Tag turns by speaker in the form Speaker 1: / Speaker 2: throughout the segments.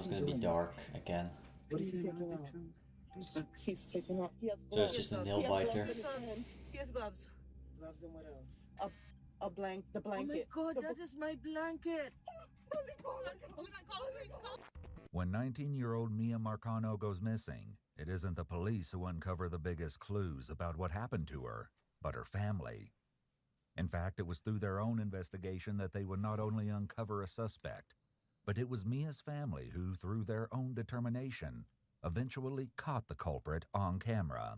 Speaker 1: it's gonna be dark again.
Speaker 2: What is he taking out?
Speaker 3: He's taking out. He has
Speaker 1: So
Speaker 3: gloves.
Speaker 1: it's just a nail biter.
Speaker 3: He has gloves.
Speaker 2: Gloves and what else?
Speaker 3: The blanket.
Speaker 2: Oh my God, that is my blanket.
Speaker 4: When 19-year-old Mia Marcano goes missing, it isn't the police who uncover the biggest clues about what happened to her, but her family. In fact, it was through their own investigation that they would not only uncover a suspect, but it was Mia's family who, through their own determination, eventually caught the culprit on camera.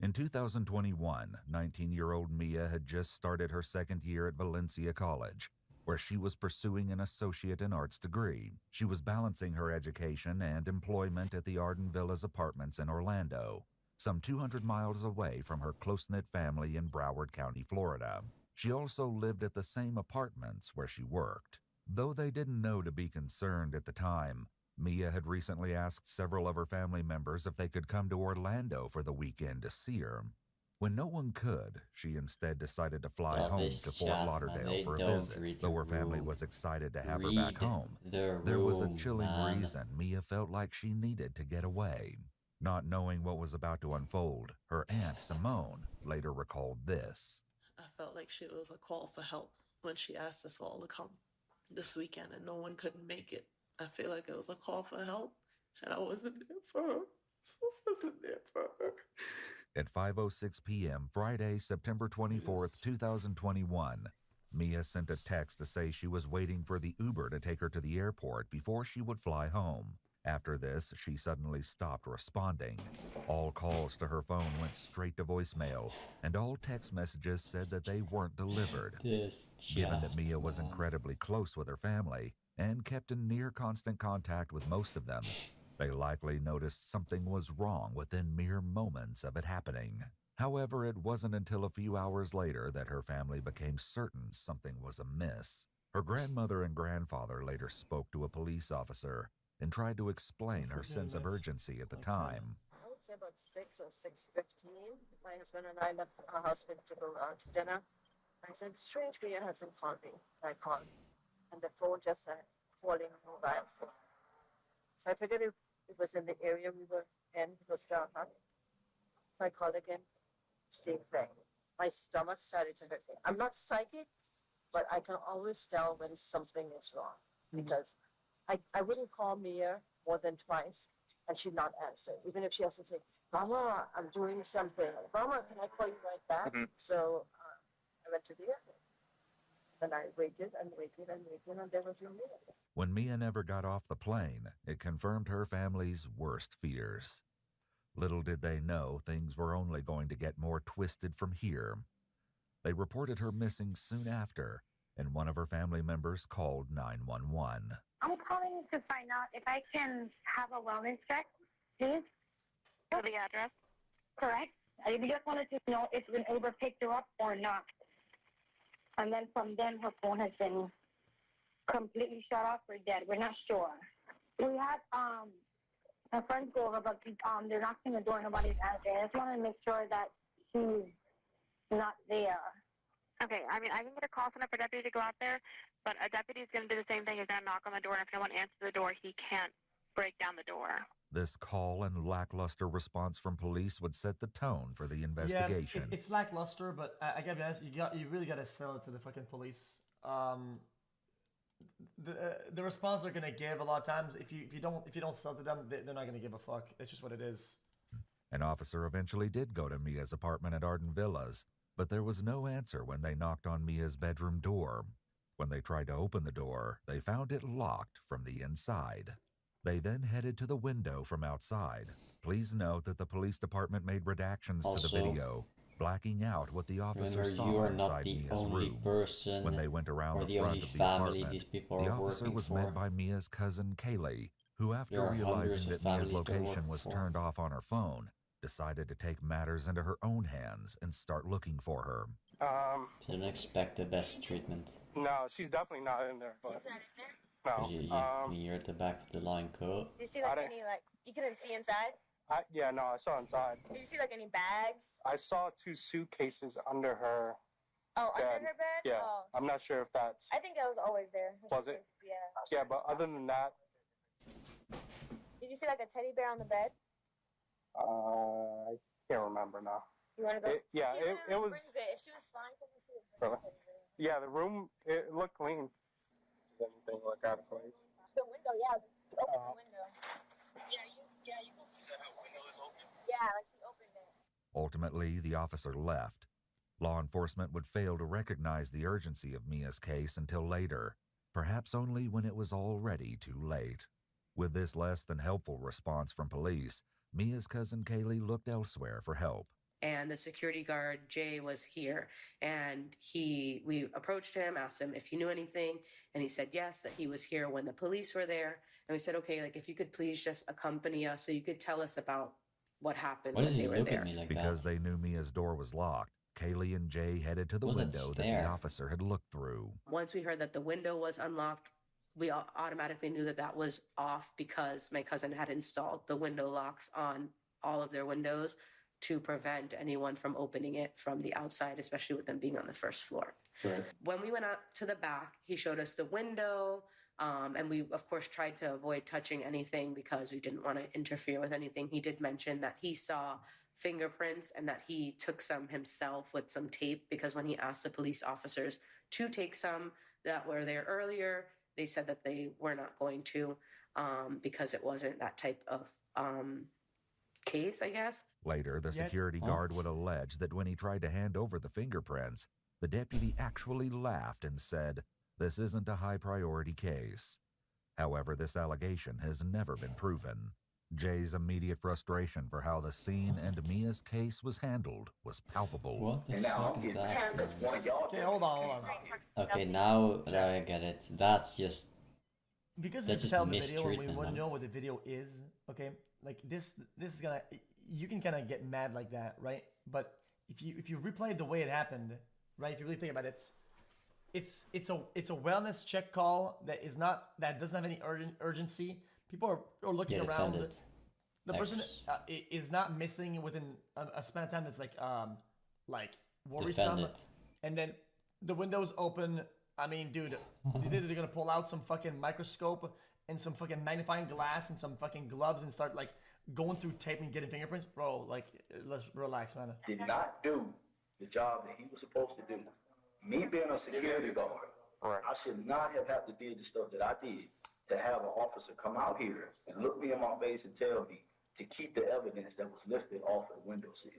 Speaker 4: In 2021, 19-year-old Mia had just started her second year at Valencia College, where she was pursuing an associate in arts degree. She was balancing her education and employment at the Arden Villas apartments in Orlando, some 200 miles away from her close-knit family in Broward County, Florida. She also lived at the same apartments where she worked. Though they didn't know to be concerned at the time, Mia had recently asked several of her family members if they could come to Orlando for the weekend to see her. When no one could, she instead decided to fly home to Fort Lauderdale for a visit, though her family was excited to have her back home. There was a chilling reason Mia felt like she needed to get away. Not knowing what was about to unfold, her aunt Simone later recalled this.
Speaker 3: I felt like it was a call for help when she asked us all to come this weekend and no one couldn't make it. I feel like it was a call for help and I wasn't there for her. I wasn't there for her.
Speaker 4: At 5:06 p.m. Friday, September 24th, 2021, Mia sent a text to say she was waiting for the Uber to take her to the airport before she would fly home. After this, she suddenly stopped responding. All calls to her phone went straight to voicemail, and all text messages said that they weren't delivered. Given that Mia was incredibly close with her family and kept in near constant contact with most of them, they likely noticed something was wrong within mere moments of it happening. However, it wasn't until a few hours later that her family became certain something was amiss. Her grandmother and grandfather later spoke to a police officer and tried to explain her sense of urgency at the time.
Speaker 5: I would say about 6 or 6:15. My husband and I left our husband to go out to dinner. I said, strange, Mia hasn't called me. I called, and the phone just said, calling mobile. So I figured it was in the area we were in. It was dark. So I called again. Steve rang. My stomach started to hurt. I'm not psychic, but I can always tell when something is wrong because I wouldn't call Mia more than twice and she'd not answer. Even if she has to say, Mama, I'm doing something. Mama, can I call you right back? So I went to the airport. And I waited and waited and waited, and there was no Mia.
Speaker 4: When Mia never got off the plane, it confirmed her family's worst fears. Little did they know things were only going to get more twisted from here. They reported her missing soon after, and one of her family members called 911.
Speaker 6: I'm calling to find out if I can have a wellness check, please. For the address? Correct. I just wanted to know if an Uber picked her up or not. And then from then, her phone has been completely shut off or dead. We're not sure. We had a friend go over, but they're knocking the door. Nobody's answering. I just want to make sure that she's not there.
Speaker 7: Okay, I mean, I can get a call from a deputy to go out there, but a deputy is going to do the same thing. He's going to knock on the door, and if no one answers the door, he can't break down the door.
Speaker 4: This call and lackluster response from police would set the tone for the investigation.
Speaker 8: Yeah, it's lackluster, but I gotta be honest, you really gotta sell it to the fucking police. The response they're gonna give a lot of times, if you don't sell to them, they're not gonna give a fuck. It's just what it is.
Speaker 4: An officer eventually did go to Mia's apartment at Arden Villas, but there was no answer when they knocked on Mia's bedroom door. When they tried to open the door, they found it locked from the inside. They then headed to the window from outside. Please note that the police department made redactions to the video, blacking out what the officer saw inside Mia's room. When they went around the front of the apartment, the officer was met by Mia's cousin Kaylee, who, after realizing that Mia's location was turned off on her phone, decided to take matters into her own hands and start looking for her.
Speaker 1: Didn't expect the best treatment.
Speaker 9: No, she's definitely not in there. But... No.
Speaker 1: You're at the back of the line coat.
Speaker 10: Did you see like any, like, you couldn't see inside?
Speaker 9: Yeah, no, I saw inside.
Speaker 10: Did you see like any bags?
Speaker 9: I saw 2 suitcases under her
Speaker 10: Oh,
Speaker 9: bed.
Speaker 10: under her bed?
Speaker 9: Yeah,
Speaker 10: Oh.
Speaker 9: I'm not sure if that's...
Speaker 10: I think it was always there.
Speaker 9: Was it?
Speaker 10: Yeah.
Speaker 9: Yeah, but other than that,
Speaker 10: you see like a teddy bear on the bed?
Speaker 9: I can't remember now.
Speaker 10: You want to go?
Speaker 9: Yeah,
Speaker 10: She
Speaker 9: it
Speaker 10: literally
Speaker 9: was.
Speaker 10: brings it. If she was fine, she would bring
Speaker 9: Really?
Speaker 10: the teddy bear.
Speaker 9: Yeah, the room, it looked clean. Does anything look out of place?
Speaker 10: The window, yeah. You open the window. Yeah, you can see how the window is open. Yeah, like she opened it.
Speaker 4: Ultimately, the officer left. Law enforcement would fail to recognize the urgency of Mia's case until later, perhaps only when it was already too late. With this less than helpful response from police, Mia's cousin Kaylee looked elsewhere for help.
Speaker 11: And the security guard, Jay, was here. And we approached him, asked him if he knew anything. And he said yes, that he was here when the police were there. And we said, okay, like if you could please just accompany us so you could tell us about what happened when they were there.
Speaker 4: Because they knew Mia's door was locked, Kaylee and Jay headed to the window that the officer had looked through.
Speaker 11: Once we heard that the window was unlocked, we automatically knew that that was off because my cousin had installed the window locks on all of their windows to prevent anyone from opening it from the outside, especially with them being on the first floor.
Speaker 9: Right.
Speaker 11: When we went up to the back, he showed us the window, and we, of course, tried to avoid touching anything because we didn't want to interfere with anything. He did mention that he saw fingerprints and that he took some himself with some tape because when he asked the police officers to take some that were there earlier, they said that they were not going to because it wasn't that type of case, I guess.
Speaker 4: Later, the security guard would allege that when he tried to hand over the fingerprints, the deputy actually laughed and said, "This isn't a high-priority case." However, this allegation has never been proven. Jay's immediate frustration for how the scene and Mia's case was handled was palpable.
Speaker 1: What the fuck is that?
Speaker 8: Okay, hold on.
Speaker 1: Okay, now that I get it, that's just...
Speaker 8: Because
Speaker 1: that's
Speaker 8: we
Speaker 1: just
Speaker 8: found the video and we
Speaker 1: mistreatment,
Speaker 8: wouldn't
Speaker 1: man.
Speaker 8: know what the video is, okay? Like this is gonna, you can kind of get mad like that, right? But if you replay it the way it happened, right? If you really think about it, it's a wellness check call that doesn't have any urgency. People are looking around.
Speaker 1: Defended.
Speaker 8: The person is not missing within a span of time that's like worrisome.
Speaker 1: Defended.
Speaker 8: And then the window's open. I mean, dude, they're gonna pull out some fucking microscope and some fucking magnifying glass and some fucking gloves and start like going through tape and getting fingerprints, bro. Like, let's relax, man.
Speaker 12: Did not do the job that he was supposed to do. Me being a security guard, I should not have had to do the stuff that I did to have an officer come out here and look me in my face and tell me to keep the evidence that was lifted off of the windowsill.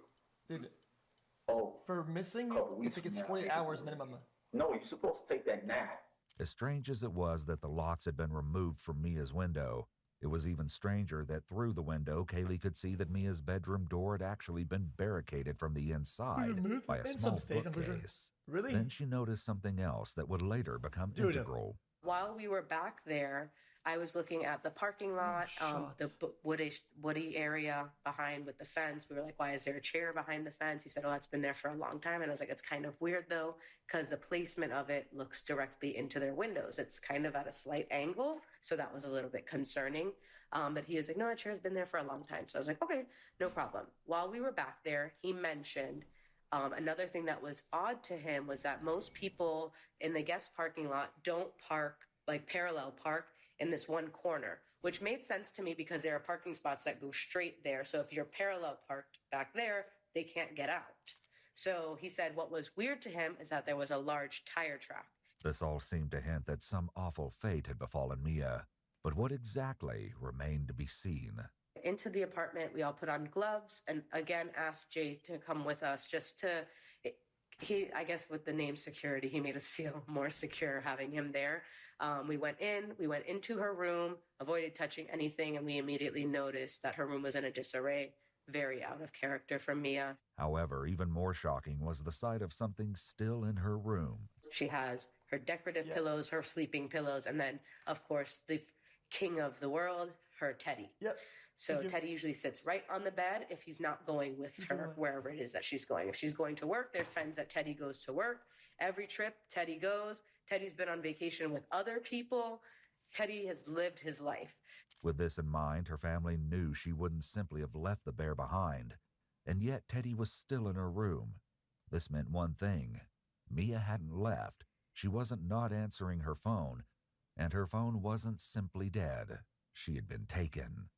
Speaker 8: Dude,
Speaker 12: for
Speaker 8: missing, it's 48 hours minimum.
Speaker 12: No, you're supposed to take that now.
Speaker 4: As strange as it was that the locks had been removed from Mia's window, it was even stranger that through the window, Kaylee could see that Mia's bedroom door had actually been barricaded from the inside by a small bookcase.
Speaker 11: Really?
Speaker 4: Then she noticed something else that would later become integral.
Speaker 11: While we were back there, I was looking at the parking lot, the woody area behind with the fence. We were like, why is there a chair behind the fence? He said, oh, that's been there for a long time. And I was like, it's kind of weird, though, because the placement of it looks directly into their windows. It's kind of at a slight angle. So that was a little bit concerning. But he was like, no, that chair's been there for a long time. So I was like, okay, no problem. While we were back there, he mentioned another thing that was odd to him was that most people in the guest parking lot don't park, like parallel park, in this one corner, which made sense to me because there are parking spots that go straight there. So if you're parallel parked back there, they can't get out. So he said what was weird to him is that there was a large tire track.
Speaker 4: This all seemed to hint that some awful fate had befallen Mia, but what exactly remained to be seen.
Speaker 11: Into the apartment, we all put on gloves and again asked Jay to come with us just to... I guess with the name security, he made us feel more secure having him there. We went into her room, avoided touching anything, and we immediately noticed that her room was in a disarray, very out of character from Mia.
Speaker 4: However, even more shocking was the sight of something still in her room.
Speaker 11: She has her decorative pillows, her sleeping pillows, and then, of course, the king of the world, her teddy.
Speaker 8: Yep.
Speaker 11: So Teddy usually sits right on the bed if he's not going with her wherever it is that she's going. If she's going to work, there's times that Teddy goes to work. Every trip, Teddy goes. Teddy's been on vacation with other people. Teddy has lived his life.
Speaker 4: With this in mind, her family knew she wouldn't simply have left the bear behind. And yet Teddy was still in her room. This meant one thing. Mia hadn't left. She wasn't not answering her phone. And her phone wasn't simply dead. She had been taken.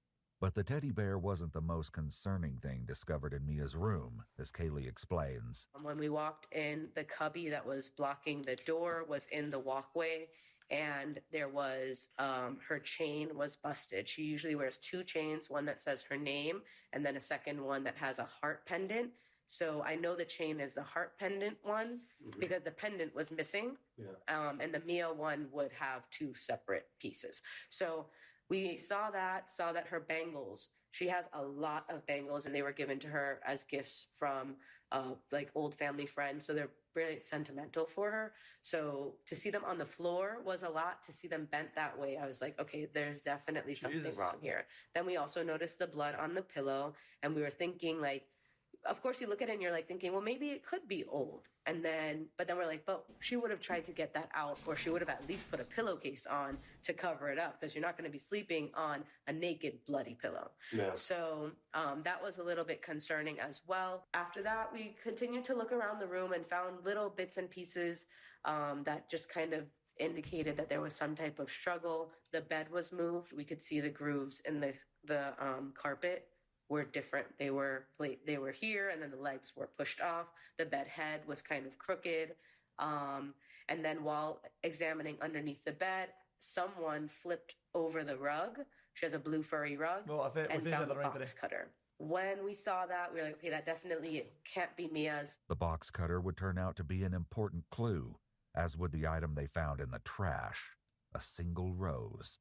Speaker 4: But the teddy bear wasn't the most concerning thing discovered in Mia's room, as Kaylee explains.
Speaker 11: When we walked in, the cubby that was blocking the door was in the walkway, and there was her chain was busted. She usually wears 2 chains, one that says her name and then a second one that has a heart pendant. So I know the chain is the heart pendant one because the pendant was missing. Yeah. And the Mia one would have 2 separate pieces. So we saw that her bangles, she has a lot of bangles, and they were given to her as gifts from like old family friends. So they're really sentimental for her. So to see them on the floor was a lot. To see them bent that way, I was like, okay, there's definitely something wrong here. Then we also noticed the blood on the pillow, and we were thinking like, of course you look at it and you're like thinking, well, maybe it could be old. But then we're like, but she would have tried to get that out, or she would have at least put a pillowcase on to cover it up, because you're not going to be sleeping on a naked, bloody pillow. Yeah. So that was a little bit concerning as well. After that, we continued to look around the room and found little bits and pieces that just kind of indicated that there was some type of struggle. The bed was moved. We could see the grooves in the carpet were different. They were here, and then the legs were pushed off. The bed head was kind of crooked. And then while examining underneath the bed, someone flipped over the rug. She has a blue furry rug, and found the box cutter. When we saw that, we were like, okay, that definitely can't be Mia's.
Speaker 4: The box cutter would turn out to be an important clue, as would the item they found in the trash, a single rose.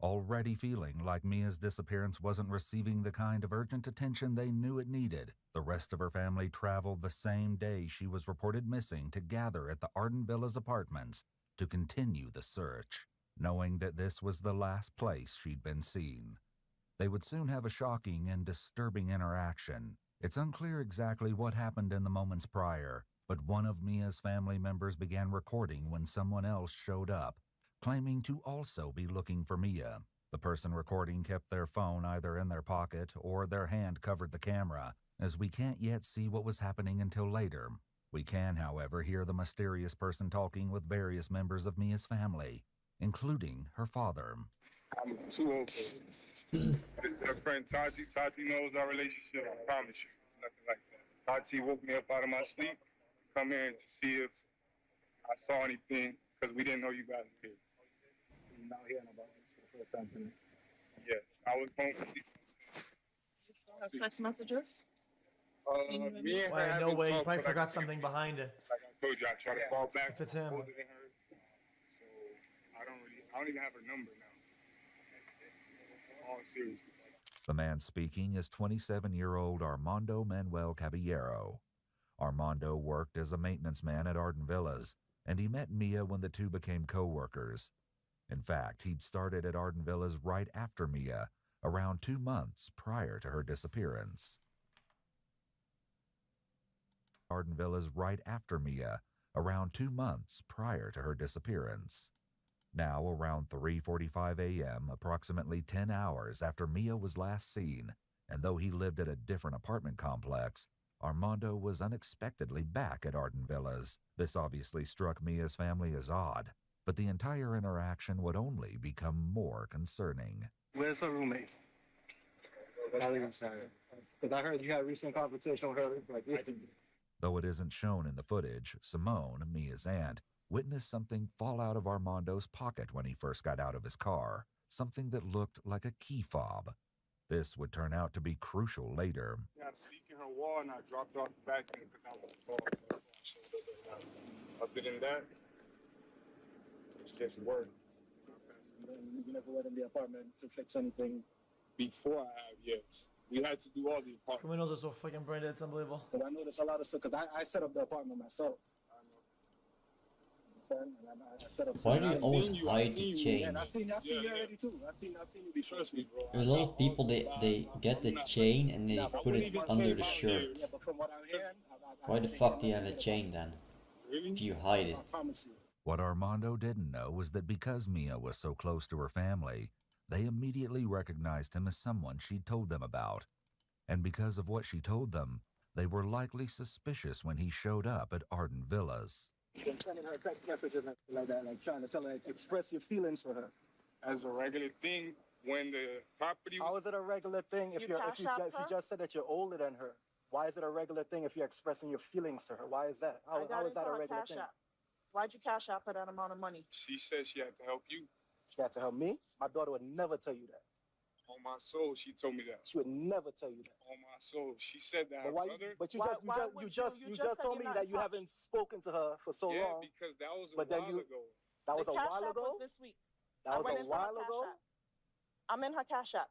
Speaker 4: Already feeling like Mia's disappearance wasn't receiving the kind of urgent attention they knew it needed, the rest of her family traveled the same day she was reported missing to gather at the Arden Villas apartments to continue the search, knowing that this was the last place she'd been seen. They would soon have a shocking and disturbing interaction. It's unclear exactly what happened in the moments prior, but one of Mia's family members began recording when someone else showed up, claiming to also be looking for Mia. The person recording kept their phone either in their pocket or their hand covered the camera, as we can't yet see what was happening until later. We can, however, hear the mysterious person talking with various members of Mia's family, including her father.
Speaker 9: I'm too old for it. Her friend Tati knows our relationship, I promise you. Nothing like that. Tati woke me up out of my sleep to come in to see if I saw anything, because we didn't know you guys were here. Now hearing about it for the first time tonight. Yes, I was home.
Speaker 3: You still have text messages?
Speaker 9: Me and her
Speaker 8: no way, you
Speaker 9: talked,
Speaker 8: probably
Speaker 9: but
Speaker 8: forgot something behind it.
Speaker 9: Like I told you, I try to fall back.
Speaker 8: If it's him.
Speaker 9: Older than her, so I don't even have her number now. All serious.
Speaker 4: The man speaking is 27-year-old Armando Manuel Caballero. Armando worked as a maintenance man at Arden Villas, and he met Mia when the two became co-workers. In fact, he'd started at Arden Villas right after Mia, around 2 months prior to her disappearance. Arden Villas right after Mia, around 2 months prior to her disappearance. Now, around 3:45 a.m., approximately 10 hours after Mia was last seen, and though he lived at a different apartment complex, Armando was unexpectedly back at Arden Villas. This obviously struck Mia's family as odd, but the entire interaction would only become more concerning.
Speaker 9: Where's her roommate? Because I heard you had a recent conversation with her.
Speaker 4: Though it isn't shown in the footage, Simone, Mia's aunt, witnessed something fall out of Armando's pocket when he first got out of his car, something that looked like a key fob. This would turn out to be crucial later.
Speaker 9: Yeah, I'm seeking her wall, and I dropped off the back end because I was involved. Other than that, it's just work. You never went in the apartment to fix anything before I have, yes. We had to do all the apartments.
Speaker 8: Criminals are so fucking braindead, it's unbelievable.
Speaker 9: But I noticed a lot of stuff because I set up the apartment myself.
Speaker 1: Why do you always hide the chain?
Speaker 9: I seen you already too. I seen you be trust me, bro.
Speaker 1: A lot of people, they get the chain and they put it under the shirt. Why the fuck do you have a chain then? If you hide it.
Speaker 4: What Armando didn't know was that because Mia was so close to her family, they immediately recognized him as someone she'd told them about. And because of what she told them, they were likely suspicious when he showed up at Arden Villas.
Speaker 9: Sending her text messages like that, like trying to tell her, express your feelings for her. As a regular thing, when the property was...
Speaker 13: How is it a regular thing if
Speaker 5: You
Speaker 13: you
Speaker 5: cash app
Speaker 13: if you
Speaker 5: her?
Speaker 13: just said that you're older than her? Why is it a regular thing if you're expressing your feelings to her? Why is that?
Speaker 5: I got
Speaker 13: How is
Speaker 5: into
Speaker 13: that a
Speaker 5: her
Speaker 13: regular
Speaker 5: cash
Speaker 13: thing?
Speaker 5: app. Why'd you cash app her that amount of money?
Speaker 9: She said she had to help you.
Speaker 13: She had to help me. My daughter would never tell you that.
Speaker 9: On my soul, she told me that.
Speaker 13: She would never tell you that.
Speaker 9: On my soul, she said that her
Speaker 13: But why?
Speaker 9: brother...
Speaker 13: But you
Speaker 5: Why-
Speaker 13: just you
Speaker 5: why
Speaker 13: just
Speaker 5: would
Speaker 13: you just
Speaker 5: you
Speaker 13: you
Speaker 5: just
Speaker 13: just
Speaker 5: said
Speaker 13: told
Speaker 5: you're
Speaker 13: me
Speaker 5: not
Speaker 13: that
Speaker 5: in
Speaker 13: you
Speaker 5: touch.
Speaker 13: haven't spoken to her for so
Speaker 9: yeah,
Speaker 13: long.
Speaker 9: because that was a
Speaker 13: But then
Speaker 9: while
Speaker 13: you-
Speaker 9: ago.
Speaker 13: That was
Speaker 5: The
Speaker 13: a
Speaker 5: cash
Speaker 13: while
Speaker 5: app
Speaker 13: ago.
Speaker 5: was this week.
Speaker 13: That
Speaker 5: I
Speaker 13: was
Speaker 5: went
Speaker 13: a
Speaker 5: into her
Speaker 13: while
Speaker 5: cash
Speaker 13: ago.
Speaker 5: app. I'm in her cash app.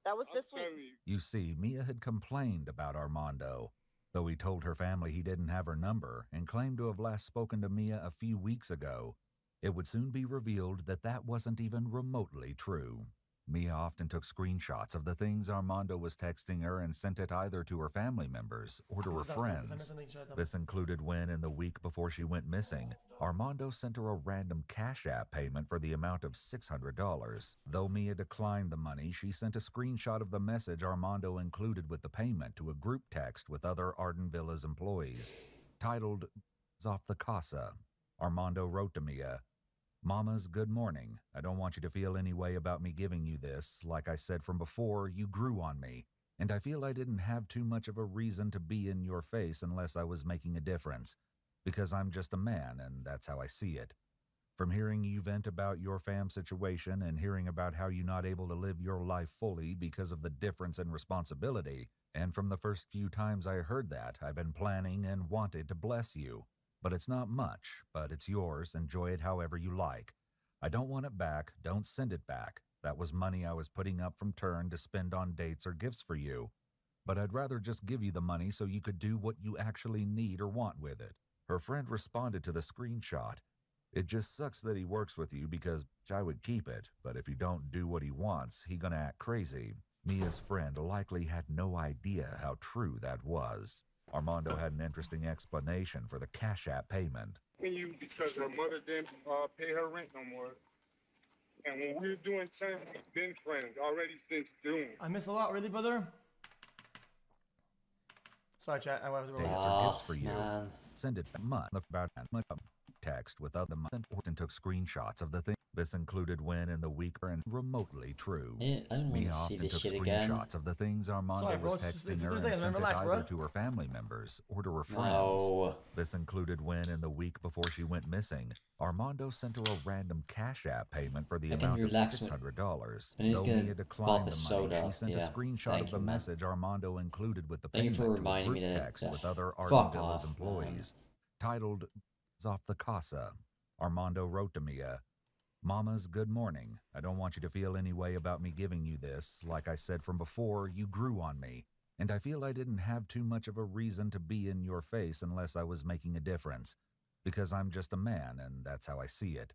Speaker 5: That was
Speaker 9: I'm
Speaker 5: this week.
Speaker 9: telling you.
Speaker 4: You see, Mia had complained about Armando, though he told her family he didn't have her number and claimed to have last spoken to Mia a few weeks ago. It would soon be revealed that that wasn't even remotely true. Mia often took screenshots of the things Armando was texting her and sent it either to her family members or to her friends. This included when, in the week before she went missing, Armando sent her a random Cash App payment for the amount of $600. Though Mia declined the money, she sent a screenshot of the message Armando included with the payment to a group text with other Arden Villas employees, titled "Off the Casa." Armando wrote to Mia, "Mama's good morning. I don't want you to feel any way about me giving you this. Like I said from before, you grew on me, and I feel I didn't have too much of a reason to be in your face unless I was making a difference, because I'm just a man, and that's how I see it. From hearing you vent about your fam situation and hearing about how you're not able to live your life fully because of the difference in responsibility, and from the first few times I heard that, I've been planning and wanted to bless you. But it's not much, but it's yours. Enjoy it however you like. I don't want it back. Don't send it back. That was money I was putting up from turn to spend on dates or gifts for you. But I'd rather just give you the money so you could do what you actually need or want with it." Her friend responded to the screenshot, "It just sucks that he works with you because I would keep it, but if you don't do what he wants, he gonna act crazy." Mia's friend likely had no idea how true that was. Armando had an interesting explanation for the Cash App payment.
Speaker 9: You because her mother didn't pay her rent no more. And when we was doing time, we've been friends already since June.
Speaker 8: I miss a lot, really, brother. Sorry, chat. I was
Speaker 4: Dates or gifts for you. Send it about text with other month and took screenshots of the thing. This included when in the week and remotely true.
Speaker 1: Yeah, I don't
Speaker 4: Mia
Speaker 1: want to see
Speaker 4: often
Speaker 1: this
Speaker 4: took
Speaker 1: shit again.
Speaker 4: screenshots of the things Armando
Speaker 8: Sorry, bro,
Speaker 4: was
Speaker 8: it's just-
Speaker 4: texting
Speaker 8: it's
Speaker 4: her
Speaker 8: Thursday,
Speaker 4: and
Speaker 8: man.
Speaker 4: sent
Speaker 8: Relax,
Speaker 4: it
Speaker 8: bro.
Speaker 4: either to her family members or to her friends.
Speaker 1: No.
Speaker 4: This included when in the week before she went missing, Armando sent her a random Cash App payment for the
Speaker 1: I can
Speaker 4: amount of
Speaker 1: relax when-
Speaker 4: $600.
Speaker 1: when he's
Speaker 4: Though
Speaker 1: gonna
Speaker 4: Mia
Speaker 1: pop
Speaker 4: declined
Speaker 1: a
Speaker 4: the money,
Speaker 1: soda.
Speaker 4: she sent a
Speaker 1: Yeah,
Speaker 4: screenshot
Speaker 1: thank
Speaker 4: of the
Speaker 1: you, man.
Speaker 4: message Armando included with the
Speaker 1: Thank you
Speaker 4: payment
Speaker 1: for
Speaker 4: to a
Speaker 1: reminding
Speaker 4: group
Speaker 1: me that-
Speaker 4: text with other
Speaker 1: fuck
Speaker 4: Arden Villas
Speaker 1: off, man.
Speaker 4: employees, titled "Off the Casa." Armando wrote to Mia, "Mama's good morning. I don't want you to feel any way about me giving you this. Like I said from before, you grew on me, and I feel I didn't have too much of a reason to be in your face unless I was making a difference, because I'm just a man, and that's how I see it.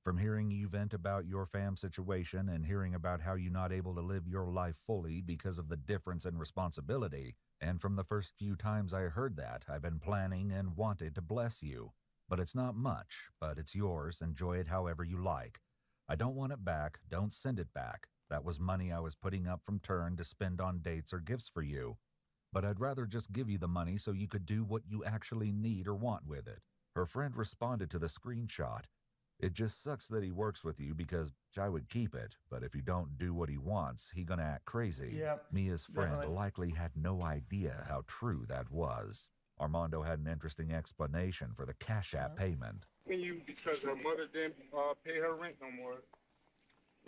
Speaker 4: From hearing you vent about your fam situation and hearing about how you're not able to live your life fully because of the difference in responsibility, and from the first few times I heard that, I've been planning and wanted to bless you. But it's not much, but it's yours. Enjoy it however you like. I don't want it back. Don't send it back. That was money I was putting up from turn to spend on dates or gifts for you. But I'd rather just give you the money so you could do what you actually need or want with it." Her friend responded to the screenshot, "It just sucks that he works with you because I would keep it, but if you don't do what he wants, he gonna act crazy."
Speaker 8: Yeah,
Speaker 4: Mia's friend
Speaker 8: definitely.
Speaker 4: likely had no idea how true that was. Armando had an interesting explanation for the Cash App payment.
Speaker 9: Because her mother didn't pay her rent no more.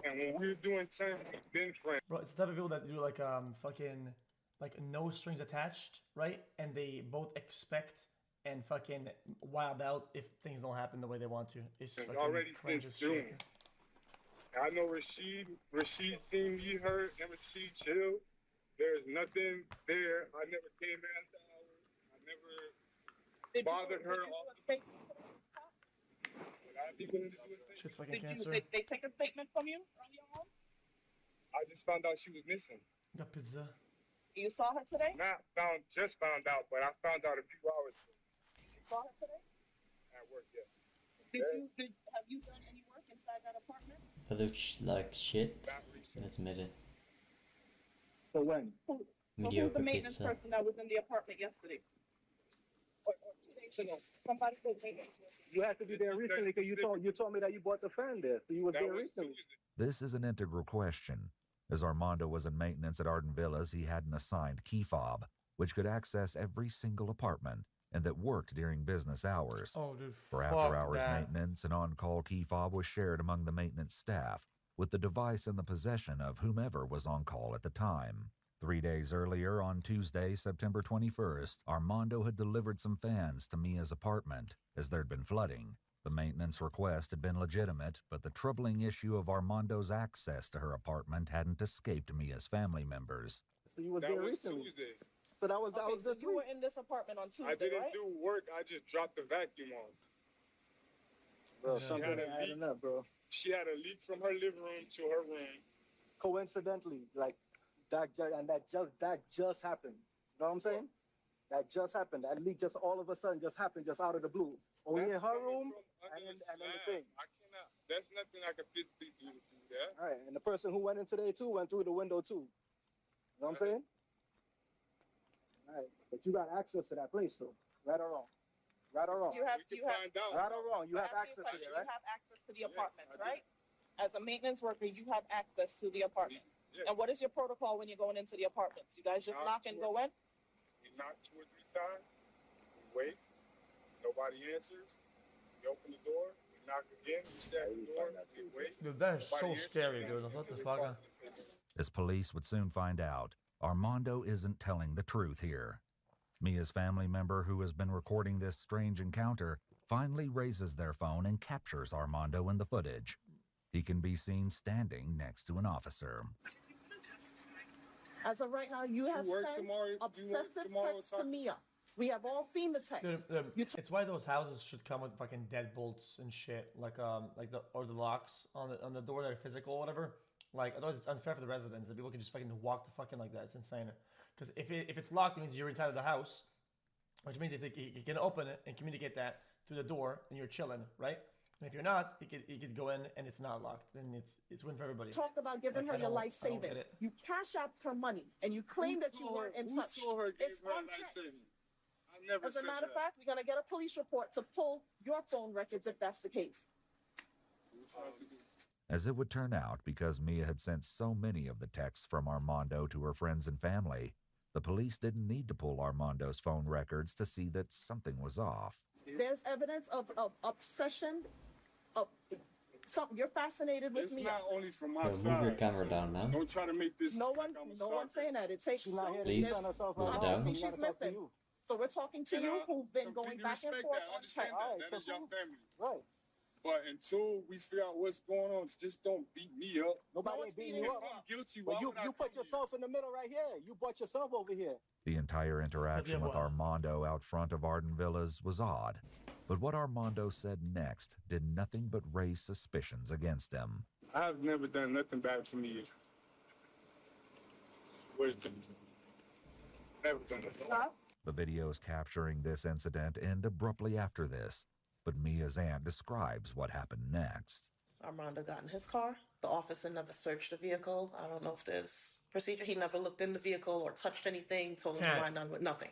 Speaker 9: And when we was doing time, we've been friends.
Speaker 8: Bro, it's the type of people that do like fucking like no strings attached, right? And they both expect and fucking wild out if things don't happen the way they want to. It's
Speaker 9: And
Speaker 8: fucking
Speaker 9: already
Speaker 8: cringe
Speaker 9: since
Speaker 8: as
Speaker 9: June.
Speaker 8: shit.
Speaker 9: I know Rashid seen me hurt and Rashid chilled. There's nothing there. I never came after hours. I never bothered her.
Speaker 8: Shit's fucking
Speaker 10: Did
Speaker 8: cancer.
Speaker 10: they take a statement from you earlier on?
Speaker 9: I just found out she was missing.
Speaker 8: Got pizza.
Speaker 10: You saw her today?
Speaker 9: Just found out, but I found out a few hours ago
Speaker 10: You saw her today?
Speaker 9: at work, yes.
Speaker 10: Have you done any work inside that apartment?
Speaker 1: It looks like shit. Let's admit it.
Speaker 13: So when?
Speaker 10: So who's
Speaker 1: Mediocre
Speaker 10: the maintenance
Speaker 1: pizza.
Speaker 10: person that was in the apartment yesterday? Or 2 days ago? Somebody was maintenance.
Speaker 13: You had to be there recently because you told me that you bought the fan there, so you was there recently.
Speaker 4: This is an integral question. As Armando was in maintenance at Arden Villas, he had an assigned key fob, which could access every single apartment and that worked during business hours.
Speaker 8: Oh, dude,
Speaker 4: For
Speaker 8: fuck
Speaker 4: after-hours
Speaker 8: that.
Speaker 4: maintenance, an on-call key fob was shared among the maintenance staff, with the device in the possession of whomever was on call at the time. 3 days earlier, on Tuesday, September 21st, Armando had delivered some fans to Mia's apartment, as there'd been flooding. The maintenance request had been legitimate, but the troubling issue of Armando's access to her apartment hadn't escaped Mia's family members.
Speaker 13: So you was
Speaker 9: That
Speaker 13: there
Speaker 9: was
Speaker 13: recently.
Speaker 9: Tuesday.
Speaker 13: So that was this
Speaker 5: you were in this apartment on Tuesday,
Speaker 9: I didn't
Speaker 5: right?
Speaker 9: do work. I just dropped the vacuum on.
Speaker 13: Bro,
Speaker 9: She
Speaker 13: something
Speaker 9: had a
Speaker 13: ain't adding
Speaker 9: leak.
Speaker 13: up, bro.
Speaker 9: She had a leak from her living room to her room.
Speaker 13: Coincidentally, like that just happened. You know what I'm saying? That just happened. That leak just all of a sudden just happened, just out of the blue. Only in her room and then the thing.
Speaker 9: I cannot. There's nothing I can physically do to do that.
Speaker 13: All right, and the person who went in today too went through the window too. You know what I'm saying? All right, but you got access to that place though, right or wrong? Right or wrong?
Speaker 5: You have
Speaker 13: right or wrong? You have
Speaker 5: Ask
Speaker 13: access
Speaker 5: you a
Speaker 13: to
Speaker 5: question.
Speaker 13: it, right?
Speaker 5: You have access to the apartments, right? As a maintenance worker, you have access to the apartments.
Speaker 9: Yeah.
Speaker 5: And what is your protocol when you're going into the apartments? You guys just knock and go in?
Speaker 9: We knock 2 or 3 times. We wait. Nobody answers. We open the door. We knock again. We stab the door. We wait.
Speaker 8: Dude, that is so
Speaker 9: Nobody answers.
Speaker 8: scary, dude. What the fuck?
Speaker 4: As police would soon find out, Armando isn't telling the truth here. Mia's family member, who has been recording this strange encounter, finally raises their phone and captures Armando in the footage. He can be seen standing next to an officer.
Speaker 5: As of right now, you have
Speaker 9: work
Speaker 5: sent
Speaker 9: tomorrow-
Speaker 5: obsessive
Speaker 9: tomorrow
Speaker 5: texts to Mia. We have all seen the text.
Speaker 8: Dude, it's why those houses should come with fucking deadbolts and shit, like the locks on the door that are physical or whatever. Like otherwise it's unfair for the residents that people can just fucking walk the fucking like that. It's insane. Because if it's locked, it means you're inside of the house, which means if you can open it and communicate that through the door, and you're chilling, right? And if you're not, you could go in and it's not locked. Then it's win for everybody.
Speaker 5: Talked about giving
Speaker 8: Like,
Speaker 5: her
Speaker 8: I
Speaker 5: your
Speaker 8: don't-
Speaker 5: life
Speaker 8: I don't get
Speaker 5: savings.
Speaker 8: it.
Speaker 5: You cash out her money, and you claim that you weren't in touch.
Speaker 9: Who told her give
Speaker 5: It's
Speaker 9: her a
Speaker 5: on
Speaker 9: life
Speaker 5: text.
Speaker 9: savings? I never
Speaker 5: As a
Speaker 9: said
Speaker 5: matter of
Speaker 9: that.
Speaker 5: fact, we're gonna get a police report to pull your phone records if that's the case.
Speaker 4: As it would turn out, because Mia had sent so many of the texts from Armando to her friends and family, the police didn't need to pull Armando's phone records to see that something was off.
Speaker 5: There's evidence of obsession. Of something you're fascinated with
Speaker 9: It's
Speaker 5: me.
Speaker 9: not only from my
Speaker 1: Yo,
Speaker 9: side.
Speaker 1: move your camera down, man.
Speaker 9: Don't try to make this.
Speaker 5: No
Speaker 9: like
Speaker 5: one,
Speaker 9: I'm a
Speaker 5: no
Speaker 9: stalker.
Speaker 5: one's saying that. It takes
Speaker 13: She's not
Speaker 5: so
Speaker 13: here to
Speaker 1: Please,
Speaker 13: defend herself.
Speaker 1: move
Speaker 13: right
Speaker 1: it
Speaker 13: now.
Speaker 1: down.
Speaker 5: She's
Speaker 13: She gotta talk to
Speaker 5: missing.
Speaker 13: you.
Speaker 5: So we're talking to
Speaker 9: And
Speaker 5: you
Speaker 9: I
Speaker 5: who've been going
Speaker 9: completely
Speaker 5: back and
Speaker 9: respect
Speaker 5: forth
Speaker 9: that. I
Speaker 5: on
Speaker 9: understand
Speaker 5: text.
Speaker 9: that.
Speaker 13: Alright,
Speaker 9: That is your
Speaker 13: so
Speaker 9: family.
Speaker 13: Right.
Speaker 9: But until we figure out what's going on, just don't beat me up.
Speaker 13: Nobody
Speaker 5: one's
Speaker 13: ain't beating
Speaker 5: beating
Speaker 13: you
Speaker 5: you
Speaker 13: up.
Speaker 9: If I'm guilty,
Speaker 13: But
Speaker 9: why
Speaker 13: you
Speaker 9: would I
Speaker 13: put
Speaker 9: come here?
Speaker 13: yourself in the middle right here. You brought yourself over here.
Speaker 4: The entire interaction with Armando out front of Arden Villas was odd, but what Armando said next did nothing but raise suspicions against him.
Speaker 9: I've never done nothing bad to me. Wisdom. Never done nothing.
Speaker 4: The videos capturing this incident end abruptly after this, but Mia's aunt describes what happened next.
Speaker 3: Armando got in his car. The officer never searched the vehicle. I don't know if there's procedure. He never looked in the vehicle or touched anything, told him to ride on with nothing.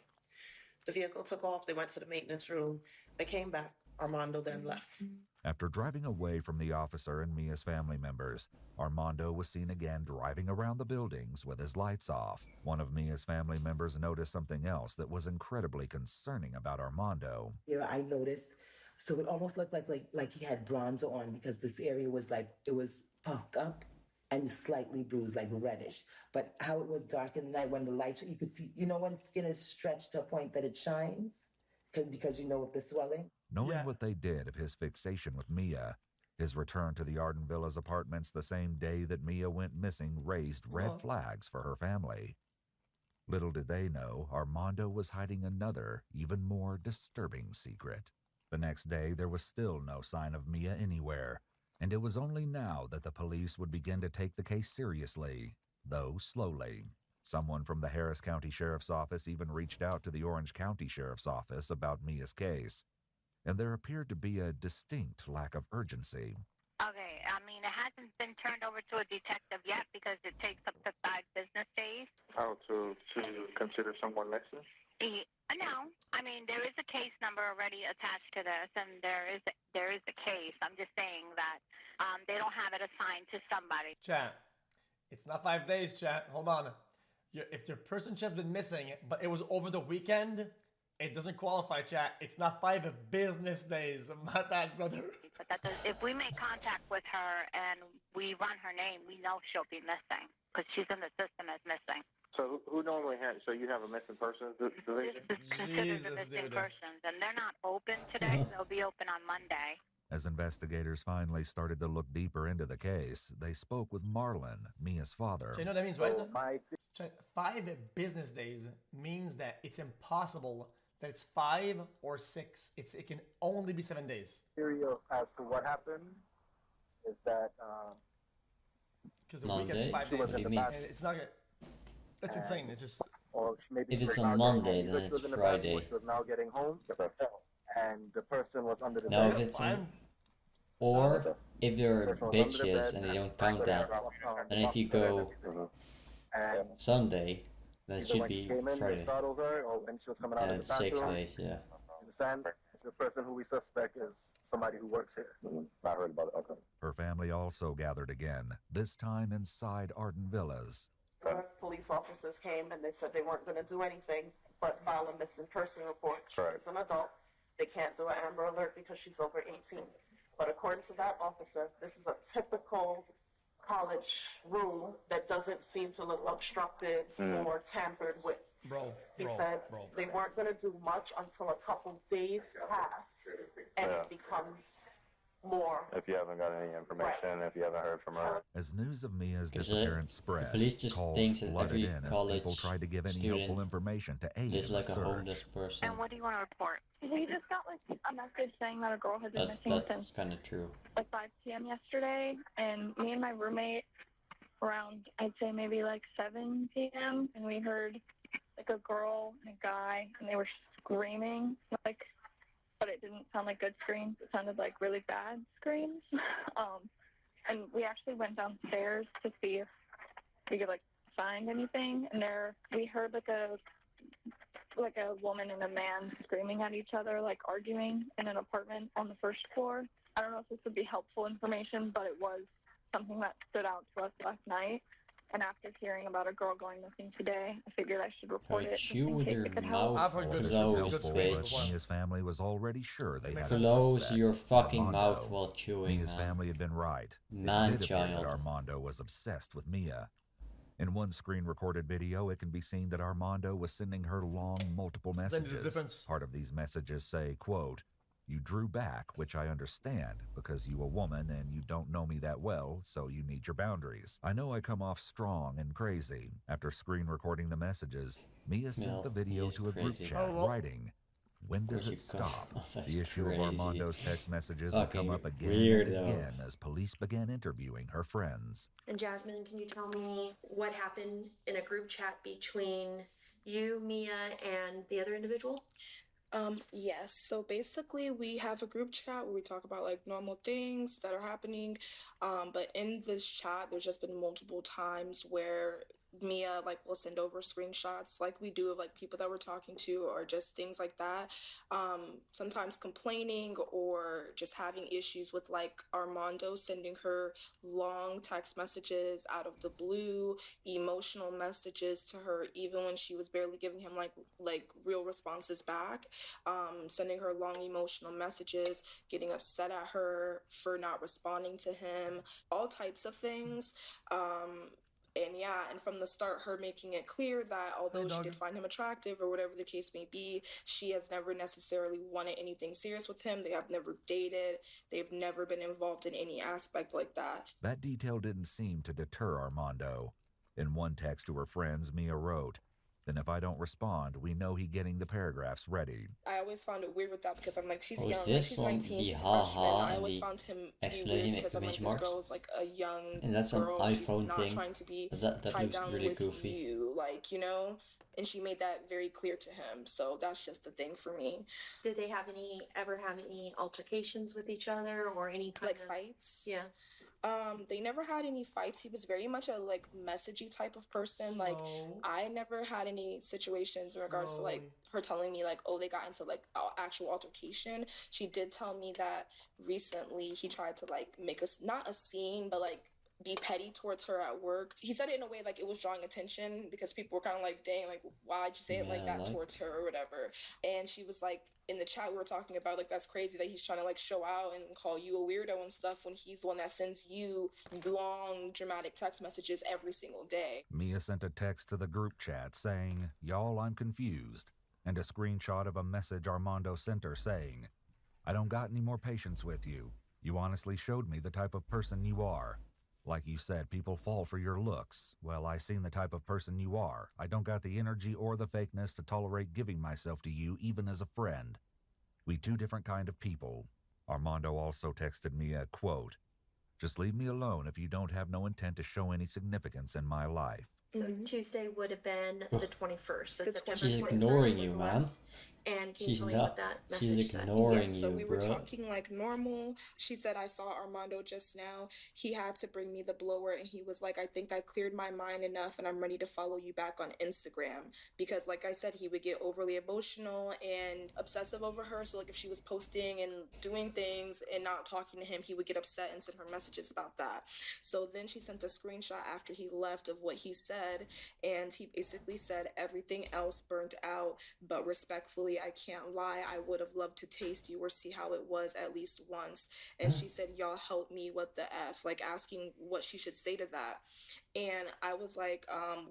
Speaker 3: The vehicle took off. They went to the maintenance room. They came back. Armando then left.
Speaker 4: After driving away from the officer and Mia's family members, Armando was seen again driving around the buildings with his lights off. One of Mia's family members noticed something else that was incredibly concerning about Armando.
Speaker 14: Here I noticed, so it almost looked like he had bronzer on because this area was like, it was puffed up and slightly bruised, like reddish. But how it was dark in the night when the light, you could see, you know, when skin is stretched to a point that it shines? Because you know, with the swelling.
Speaker 4: Knowing what they did of his fixation with Mia, his return to the Arden Villas apartments the same day that Mia went missing raised red flags for her family. Little did they know, Armando was hiding another, even more disturbing secret. The next day, there was still no sign of Mia anywhere, and it was only now that the police would begin to take the case seriously, though slowly. Someone from the Harris County Sheriff's Office even reached out to the Orange County Sheriff's Office about Mia's case, and there appeared to be a distinct lack of urgency.
Speaker 7: Okay, I mean, it hasn't been turned over to a detective yet because it takes up to 5 business days.
Speaker 15: How to consider someone lesser?
Speaker 7: No, I mean, there is a case number already attached to this, and there is a case. I'm just saying that They don't have it assigned to somebody.
Speaker 8: Chat. It's not 5 days, chat. Hold on. If your person has been missing, but it was over the weekend, it doesn't qualify, chat. It's not 5 business days. My bad, brother.
Speaker 7: But that does, if we make contact with her and we run her name, we know she'll be missing because she's in the system as missing.
Speaker 15: So who normally has? So you have a missing persons division?
Speaker 7: This is considered a missing persons, and they're not open today. They'll be open on Monday.
Speaker 4: As investigators finally started to look deeper into the case, they spoke with Marlon, Mia's father.
Speaker 8: You know what that means, right? 5 business days means that it's impossible that it's 5 or 6. It can only be 7 days.
Speaker 13: Theory as to what happened is that
Speaker 8: because the week is 5 days. It's not. That's insane. It's just.
Speaker 13: Or maybe
Speaker 1: if it's on Monday, then it's Friday.
Speaker 13: She was now getting home, and the person was under the
Speaker 1: No,
Speaker 13: bed.
Speaker 1: if it's on, or if they're bitches and they don't count that, then if you go Sunday, then it should be Friday. And it's 6 days, yeah.
Speaker 13: Understand? The person who we suspect is somebody who works here. I heard about it. Okay.
Speaker 4: Her family also gathered again, this time inside Arden Villas.
Speaker 3: Police officers came and they said they weren't going to do anything but file a missing person report. She's an adult. They can't do an Amber Alert because she's over 18. But according to that officer, this is a typical college room that doesn't seem to look obstructed or tampered with. He said they weren't going to do much until a couple days pass and it becomes more.
Speaker 15: If you haven't got any information, if you haven't heard from her.
Speaker 4: As news of Mia's disappearance spread,
Speaker 1: police just
Speaker 4: calls
Speaker 1: think that
Speaker 4: flooded
Speaker 1: every
Speaker 4: in as
Speaker 1: college
Speaker 4: people tried to give any
Speaker 1: student
Speaker 4: helpful information to aid
Speaker 1: lives
Speaker 4: in the
Speaker 1: like a
Speaker 4: search.
Speaker 1: homeless person.
Speaker 7: And what do you want to report?
Speaker 6: We just got like a message saying that a girl had been missing
Speaker 1: That's
Speaker 6: since
Speaker 1: kind of true.
Speaker 6: like 5 p.m. yesterday, and me and my roommate around, I'd say maybe like 7 p.m. and we heard like a girl and a guy, and they were screaming, like, but it didn't sound like good screams. It sounded like really bad screams. And we actually went downstairs to see if we could like find anything, and there we heard like a woman and a man screaming at each other, like arguing in an apartment on the first floor. I don't know if this would be helpful information, but it was something that stood out to us last night. And after hearing about a girl going missing today, I figured I should report it.
Speaker 1: Chew with your mouth
Speaker 4: This is
Speaker 1: closed,
Speaker 4: helpful, but
Speaker 1: bitch.
Speaker 4: Mia's family was already sure they had a
Speaker 1: Close
Speaker 4: suspect.
Speaker 1: your fucking
Speaker 4: Armando.
Speaker 1: mouth while chewing.
Speaker 4: Mia's family had been right.
Speaker 1: Man
Speaker 4: It did appear that
Speaker 1: child.
Speaker 4: Armando was obsessed with Mia. In one screen-recorded video, it can be seen that Armando was sending her long, multiple
Speaker 8: Then there's a
Speaker 4: messages.
Speaker 8: difference.
Speaker 4: Part of these messages say, quote, "You drew back, which I understand, because you a woman and you don't know me that well, so you need your boundaries. I know I come off strong and crazy." After screen-recording the messages, Mia sent
Speaker 1: No,
Speaker 4: the video
Speaker 1: he is
Speaker 4: to a group
Speaker 1: crazy.
Speaker 4: chat,
Speaker 8: Oh, well.
Speaker 4: writing, "When does
Speaker 1: you
Speaker 4: it
Speaker 1: come-
Speaker 4: stop?"
Speaker 1: Oh, that's
Speaker 4: The issue
Speaker 1: crazy.
Speaker 4: of Armando's text messages would come
Speaker 1: Fucking
Speaker 4: up again
Speaker 1: weird,
Speaker 4: and
Speaker 1: though.
Speaker 4: again as police began interviewing her friends.
Speaker 16: And Jasmine, can you tell me what happened in a group chat between you, Mia, and the other individual?
Speaker 17: Yes. So basically, we have a group chat where we talk about like normal things that are happening. But in this chat, there's just been multiple times where Mia like will send over screenshots like we do of like people that we're talking to or just things like that. Sometimes complaining or just having issues with like Armando sending her long text messages out of the blue, emotional messages to her even when she was barely giving him like real responses back. Sending her long emotional messages, getting upset at her for not responding to him, all types of things. And from the start, her making it clear that although she did find him attractive or whatever the case may be, she has never necessarily wanted anything serious with him. They have never dated. They've never been involved in any aspect like that.
Speaker 4: That detail didn't seem to deter Armando. In one text to her friends, Mia wrote, "Then if I don't respond, we know he getting the paragraphs ready."
Speaker 17: I always found it weird with that because I'm like, she's
Speaker 1: Oh,
Speaker 17: young, like,
Speaker 1: this
Speaker 17: she's
Speaker 1: one,
Speaker 17: 19,
Speaker 1: the
Speaker 17: she's a
Speaker 1: ha-ha
Speaker 17: freshman. I
Speaker 1: and
Speaker 17: always
Speaker 1: the
Speaker 17: found him to be
Speaker 1: exclamation
Speaker 17: weird because I'm like,
Speaker 1: exclamation
Speaker 17: this
Speaker 1: marks.
Speaker 17: girl is like a young
Speaker 1: And that's an
Speaker 17: girl. She's
Speaker 1: iPhone
Speaker 17: not
Speaker 1: thing.
Speaker 17: trying to be
Speaker 1: That
Speaker 17: tied
Speaker 1: looks
Speaker 17: down
Speaker 1: really
Speaker 17: with
Speaker 1: goofy.
Speaker 17: you, like, you know? And she made that very clear to him. So that's just the thing for me.
Speaker 16: Did they ever have any altercations with each other or any kind
Speaker 17: Like
Speaker 16: of
Speaker 17: fights?
Speaker 16: Yeah.
Speaker 17: They never had any fights. He was very much a like messagey type of person. Like I never had any situations in regards to like her telling me like, oh, they got into like actual altercation. She did tell me that recently he tried to like make us not a scene, but like be petty towards her at work. He said it in a way like it was drawing attention because people were kind of like, dang, like why'd you say it like that towards her or whatever. And she was like, in the chat we were talking about like that's crazy that he's trying to like show out and call you a weirdo and stuff when he's the one that sends you long dramatic text messages every single day.
Speaker 4: Mia sent a text to the group chat saying, "Y'all, I'm confused," and a screenshot of a message Armando sent her saying, "I don't got any more patience with you. You honestly showed me the type of person you are. Like you said, people fall for your looks. Well, I seen the type of person you are. I don't got the energy or the fakeness to tolerate giving myself to you, even as a friend. We two different kind of people." Armando also texted me a quote, "Just leave me alone if you don't have no intent to show any significance in my life."
Speaker 16: So Tuesday would have been the 21st. So September
Speaker 1: She's
Speaker 16: 21st
Speaker 1: ignoring you, man.
Speaker 16: And can you
Speaker 1: She's
Speaker 16: tell me
Speaker 1: not.
Speaker 16: what that message
Speaker 1: She's
Speaker 16: said?
Speaker 1: ignoring
Speaker 17: Yeah, so
Speaker 1: you,
Speaker 17: we were
Speaker 1: bro.
Speaker 17: talking like normal. She said, I saw Armando just now. He had to bring me the blower and he was like, I think I cleared my mind enough and I'm ready to follow you back on Instagram. Because like I said, he would get overly emotional and obsessive over her. So like if she was posting and doing things and not talking to him, he would get upset and send her messages about that. So then she sent a screenshot after he left of what he said. And he basically said, everything else burnt out, but respectfully, I can't lie. I would have loved to taste you or see how it was at least once. And she said, y'all help me, what the F? Like asking what she should say to that. And I was like,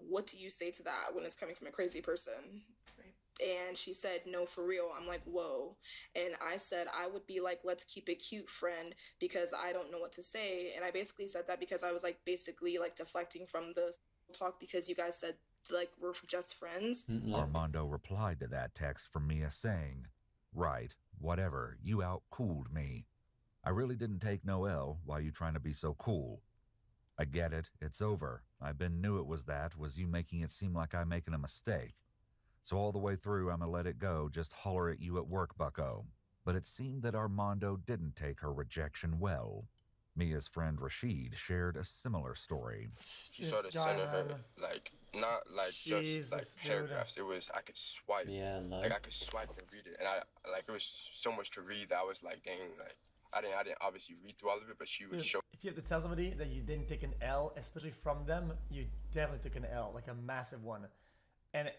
Speaker 17: what do you say to that when it's coming from a crazy person? And she said, no, for real. I'm like, whoa. And I said, I would be like, let's keep it cute, friend, because I don't know what to say. And I basically said that because I was like basically like deflecting from the talk because you guys said like we're just friends.
Speaker 4: Armando replied to that text from Mia saying, "Right, whatever, you out-cooled me. I really didn't take no L. Why you trying to be so cool? I get it, it's over. I knew it was you making it seem like I'm making a mistake. So all the way through, I'ma let it go, just holler at you at work, bucko." But it seemed that Armando didn't take her rejection well. Mia's friend Rashid shared a similar story.
Speaker 18: He started sending her, like, not like just like paragraphs. It was, I could swipe.
Speaker 1: Yeah,
Speaker 18: like I could swipe and read it. And it was so much to read that I was like, dang, like, I didn't obviously read through all of it, but she would show.
Speaker 8: If you have to tell somebody that you didn't take an L, especially from them, you definitely took an L, like a massive one. And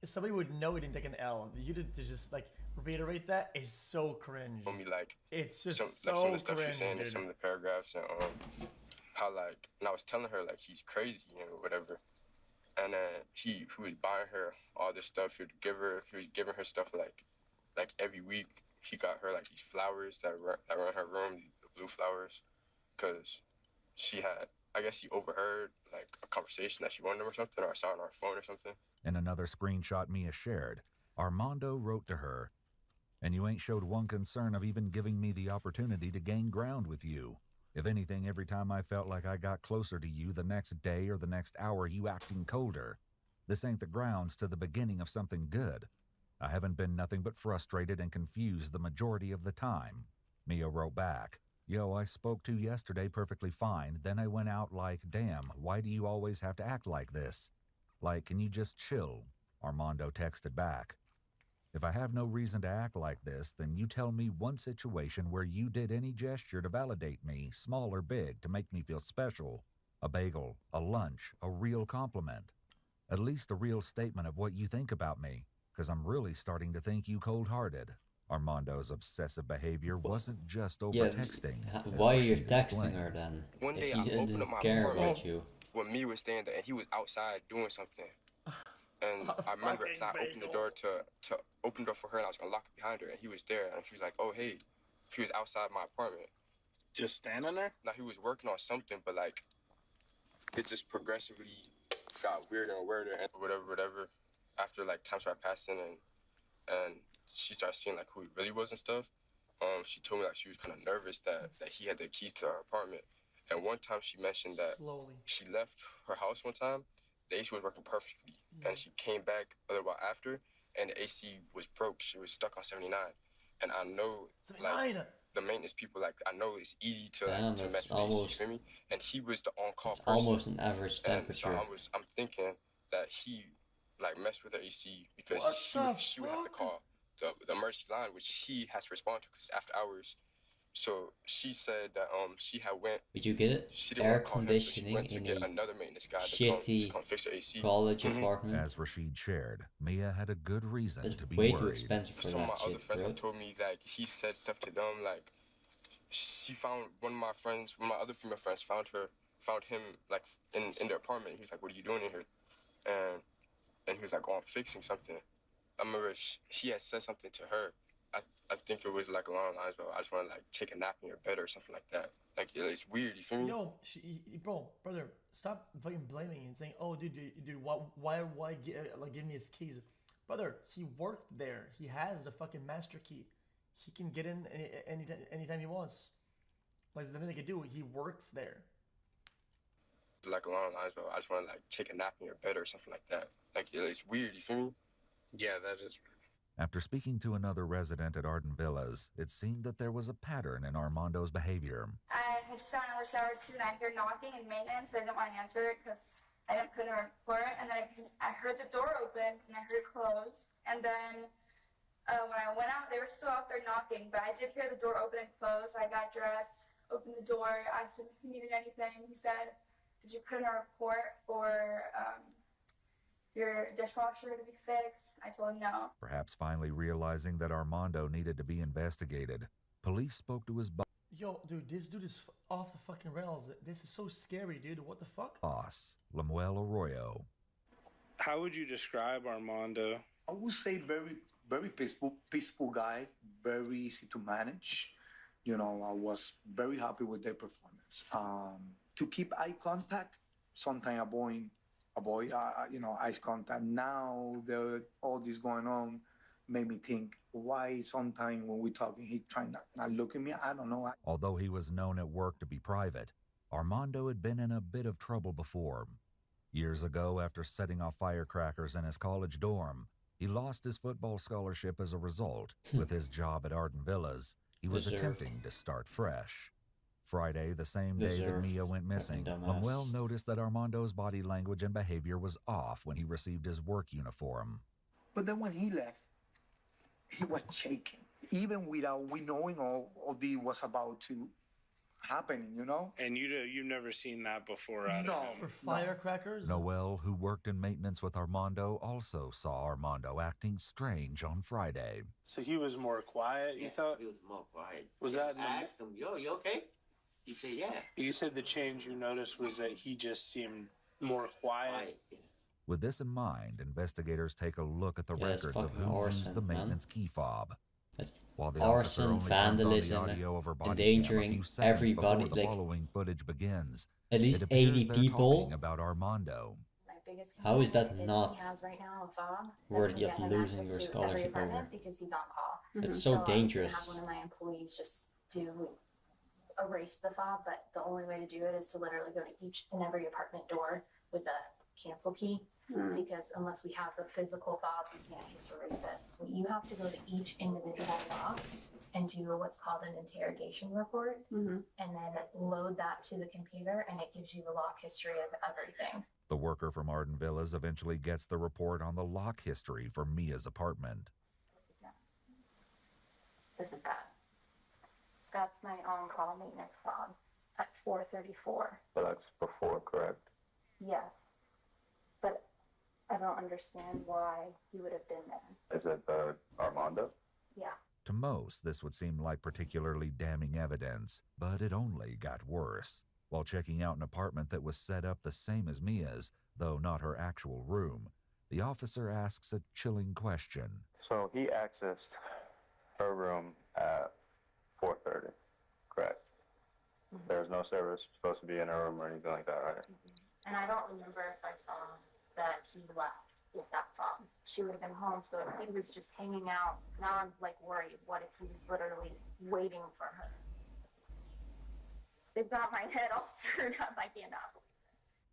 Speaker 8: somebody would know you didn't take an L. You to just like reiterate that is so cringe.
Speaker 18: Me like
Speaker 8: it's just
Speaker 18: some of the stuff she was saying in some of the paragraphs and how like, and I was telling her like he's crazy, you know, whatever. And he was buying her all this stuff. He was giving her stuff like every week. He got her like these flowers that were in her room, the blue flowers, because she had, I guess he overheard like a conversation that she wanted him or something, or I saw it on her phone or something.
Speaker 4: In another screenshot Mia shared, Armando wrote to her, "And you ain't showed one concern of even giving me the opportunity to gain ground with you. If anything, every time I felt like I got closer to you, the next day or the next hour, you acting colder. This ain't the grounds to the beginning of something good. I haven't been nothing but frustrated and confused the majority of the time." Mia wrote back, "Yo, I spoke to yesterday perfectly fine. Then I went out like, damn, why do you always have to act like this? Like, can you just chill?" Armando texted back, "If I have no reason to act like this, then you tell me one situation where you did any gesture to validate me, small or big, to make me feel special. A bagel, a lunch, a real compliment. At least a real statement of what you think about me, because I'm really starting to think you cold-hearted." Armando's obsessive behavior wasn't just over texting.
Speaker 1: Why are you texting her then?
Speaker 18: One day
Speaker 1: if
Speaker 18: I
Speaker 1: he
Speaker 18: opened
Speaker 1: didn't
Speaker 18: up my
Speaker 1: care
Speaker 18: apartment
Speaker 1: about you.
Speaker 18: when Mia was staying there, and he was outside doing something. And I remember I opened the door to open the door for her, and I was gonna lock it behind her, and he was there, and she was like, "Oh hey," he was outside my apartment,
Speaker 19: just standing there.
Speaker 18: Now he was working on something, but like it just progressively got weirder and weirder, and whatever. After like time started passing, and she started seeing like who he really was and stuff. She told me like she was kind of nervous that he had the keys to her apartment. And one time she mentioned that she left her house one time. The AC was working perfectly, and she came back a little while after, and the AC was broke. She was stuck on 79, and I know like the maintenance people, like, I know it's easy to
Speaker 1: Damn,
Speaker 18: to
Speaker 1: that's
Speaker 18: mess with the AC, you
Speaker 1: almost-
Speaker 18: feel me? And he was the on-call
Speaker 1: It's
Speaker 18: person.
Speaker 1: almost an average
Speaker 18: And so
Speaker 1: temperature.
Speaker 18: I'm thinking that he like messed with the AC because
Speaker 8: What
Speaker 18: she
Speaker 8: the
Speaker 18: would have to
Speaker 8: fuck?
Speaker 18: call the emergency line, which he has to respond to because after hours. So she said that she had went.
Speaker 1: Did you get it?
Speaker 18: She didn't
Speaker 1: Air
Speaker 18: want to call him, so she
Speaker 1: conditioning
Speaker 18: went to
Speaker 1: in
Speaker 18: get
Speaker 1: a
Speaker 18: another maintenance guy to
Speaker 1: shitty
Speaker 18: come fix the AC.
Speaker 1: college apartment.
Speaker 4: As Rashid shared, Mia had a good reason
Speaker 1: It's
Speaker 4: to be
Speaker 1: way
Speaker 4: worried.
Speaker 1: too expensive for
Speaker 18: Some of
Speaker 1: that
Speaker 18: my other
Speaker 1: shit,
Speaker 18: friends
Speaker 1: bro.
Speaker 18: have told me like he said stuff to them like she found one of my other female friends found him like in the apartment. He was like, "What are you doing in here?" And he was like, "Oh, I'm fixing something." I remember she had said something to her. I think it was like along the lines of, "I just want to like take a nap in your bed" or something like that. Like it's weird. You feel me?
Speaker 8: Yo, brother, stop fucking blaming and saying, "Oh, dude, why give me his keys?" Brother, he worked there. He has the fucking master key. He can get in anytime he wants. Like, there's nothing they can do. He works there.
Speaker 18: Like along the lines of, "I just want to like take a nap in your bed" or something like that. Like it's weird. You feel me? Yeah, that is.
Speaker 4: After speaking to another resident at Arden Villas, it seemed that there was a pattern in Armando's behavior.
Speaker 19: I had just got another shower too, and I hear knocking and maintenance. I didn't want to answer it because I didn't put in a report. And then I heard the door open and I heard it close. And then when I went out, they were still out there knocking, but I did hear the door open and close. I got dressed, opened the door, asked him if he needed anything. He said, "Did you put in a report for your dishwasher to be fixed?" I told him no.
Speaker 4: Perhaps finally realizing that Armando needed to be investigated, police spoke to his
Speaker 8: Yo, dude, this dude is off the fucking rails. This is so scary, dude. What the fuck?
Speaker 4: boss, Lemuel Arroyo.
Speaker 20: How would you describe Armando?
Speaker 21: I would say very peaceful guy, very easy to manage. You know, I was very happy with their performance. To keep eye contact, sometimes avoid eye contact. Now all this going on made me think, why sometimes when we talking, he trying not look at me? I don't know.
Speaker 4: Although he was known at work to be private, Armando had been in a bit of trouble before. Years ago, after setting off firecrackers in his college dorm, he lost his football scholarship as a result. With his job at Arden Villas, he was
Speaker 1: Deserved.
Speaker 4: attempting to start fresh. Friday, the same day that
Speaker 1: Deserved.
Speaker 4: Mia went missing,
Speaker 1: Fucking dumbass.
Speaker 4: Lemuel noticed that Armando's body language and behavior was off when he received his work uniform.
Speaker 21: But then when he left, he was shaking, even without we knowing all this was about to happen, you know?
Speaker 20: And you've never seen that before out
Speaker 21: No.
Speaker 20: of him.
Speaker 8: For firecrackers?
Speaker 4: Noel, who worked in maintenance with Armando, also saw Armando acting strange on Friday.
Speaker 20: So he was more quiet, you thought?
Speaker 22: He was more quiet.
Speaker 20: Was that in the-
Speaker 22: I asked him, "Yo, you okay?" He said, "Yeah."
Speaker 20: You said the change you noticed was that he just seemed more quiet.
Speaker 4: With this in mind, investigators take a look at the
Speaker 1: Yeah, it's
Speaker 4: records of
Speaker 1: fucking
Speaker 4: who owns
Speaker 1: arson,
Speaker 4: the
Speaker 1: man.
Speaker 4: maintenance key fob.
Speaker 1: That's
Speaker 4: While the officer
Speaker 1: arson,
Speaker 4: only turns on the
Speaker 1: vandalism,
Speaker 4: audio over body
Speaker 1: endangering
Speaker 4: cam a few seconds
Speaker 1: everybody,
Speaker 4: before the
Speaker 1: like,
Speaker 4: following footage begins,
Speaker 1: at least
Speaker 4: it appears
Speaker 1: 80
Speaker 4: they're
Speaker 1: people.
Speaker 4: talking about Armando.
Speaker 23: My biggest
Speaker 1: How is
Speaker 23: concern
Speaker 1: that not
Speaker 23: he has right now a fob that
Speaker 1: worthy
Speaker 23: can
Speaker 1: of
Speaker 23: get him
Speaker 1: losing
Speaker 23: access
Speaker 1: your
Speaker 23: to every
Speaker 1: scholarship
Speaker 23: apartment
Speaker 1: over?
Speaker 23: because he's on call.
Speaker 1: It's so
Speaker 23: I'm gonna
Speaker 1: dangerous.
Speaker 23: have one of my employees just do erase the fob, but the only way to do it is to literally go to each and every apartment door with a cancel key. Because unless we have the physical fob, we can't just erase it. You have to go to each individual fob and do what's called an interrogation report, and then load that to the computer, and it gives you the lock history of everything.
Speaker 4: The worker from Arden Villas eventually gets the report on the lock history for Mia's apartment.
Speaker 23: This is that. That's my on-call maintenance fob at 4:34.
Speaker 15: So that's before, correct?
Speaker 23: Yes, but I don't understand why he would have been there.
Speaker 15: Is it Armando?
Speaker 23: Yeah.
Speaker 4: To most, this would seem like particularly damning evidence, but it only got worse. While checking out an apartment that was set up the same as Mia's, though not her actual room, the officer asks a chilling question.
Speaker 15: So he accessed her room at 4:30, correct? There's no service supposed to be in her room or anything like that, right?
Speaker 23: And I don't remember if I saw that he left with that fob. She would have been home, so if he was just hanging out, now I'm like worried. What if he was literally waiting for her? They've got my head all screwed up. I cannot.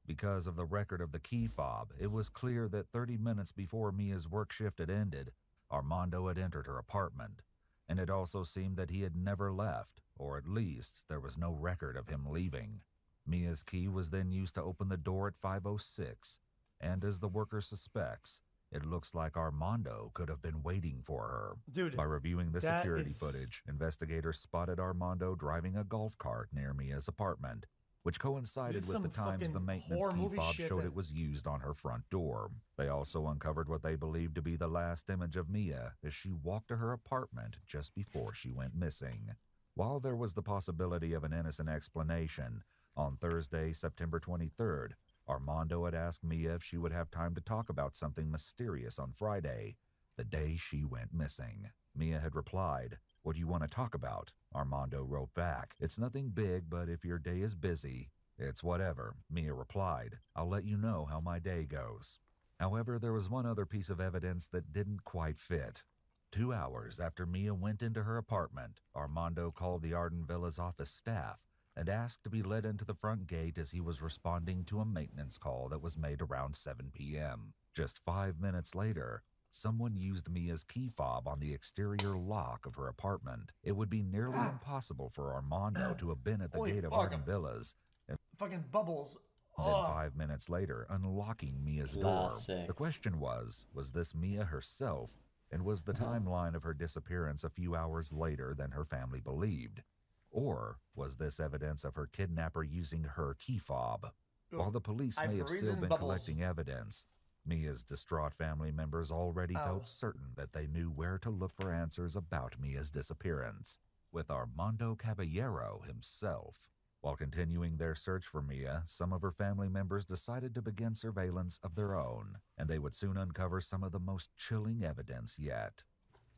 Speaker 4: Because of the record of the key fob, it was clear that 30 minutes before Mia's work shift had ended, Armando had entered her apartment. and it also seemed that he had never left, or at least there was no record of him leaving. Mia's key was then used to open the door at 5:06, and as the worker suspects, it looks like Armando could have been waiting for her.
Speaker 8: Dude,
Speaker 4: by reviewing the
Speaker 8: that
Speaker 4: security
Speaker 8: is-
Speaker 4: footage, investigators spotted Armando driving a golf cart near Mia's apartment, which coincided
Speaker 8: Dude,
Speaker 4: with the
Speaker 8: some
Speaker 4: times the
Speaker 8: fucking
Speaker 4: maintenance
Speaker 8: horror
Speaker 4: key
Speaker 8: movie
Speaker 4: fob
Speaker 8: shit
Speaker 4: showed
Speaker 8: that-
Speaker 4: it was used on her front door. They also uncovered what they believed to be the last image of Mia as she walked to her apartment just before she went missing. While there was the possibility of an innocent explanation, on Thursday, September 23rd, Armando had asked Mia if she would have time to talk about something mysterious on Friday, the day she went missing. Mia had replied, "What do you want to talk about?" Armando wrote back, "It's nothing big, but if your day is busy, it's whatever." Mia replied, "I'll let you know how my day goes." However, there was one other piece of evidence that didn't quite fit. 2 hours after Mia went into her apartment, Armando called the Arden Villa's office staff and asked to be let into the front gate as he was responding to a maintenance call that was made around 7 p.m. Just 5 minutes later, someone used Mia's key fob on the exterior lock of her apartment. It would be nearly impossible for Armando to have been at the
Speaker 8: Holy
Speaker 4: gate of
Speaker 8: fuck.
Speaker 4: Arden Villas and
Speaker 8: Fucking bubbles.
Speaker 4: then
Speaker 8: Oh.
Speaker 4: 5 minutes later unlocking Mia's door.
Speaker 1: Classic.
Speaker 4: The question was this Mia herself? And was the timeline of her disappearance a few hours later than her family believed? Or was this evidence of her kidnapper using her key fob? While the police
Speaker 8: I
Speaker 4: may have
Speaker 8: breathe
Speaker 4: still
Speaker 8: in
Speaker 4: been
Speaker 8: bubbles.
Speaker 4: collecting evidence, Mia's distraught family members already
Speaker 8: Ow.
Speaker 4: felt certain that they knew where to look for answers about Mia's disappearance, with Armando Caballero himself. While continuing their search for Mia, some of her family members decided to begin surveillance of their own, and they would soon uncover some of the most chilling evidence yet.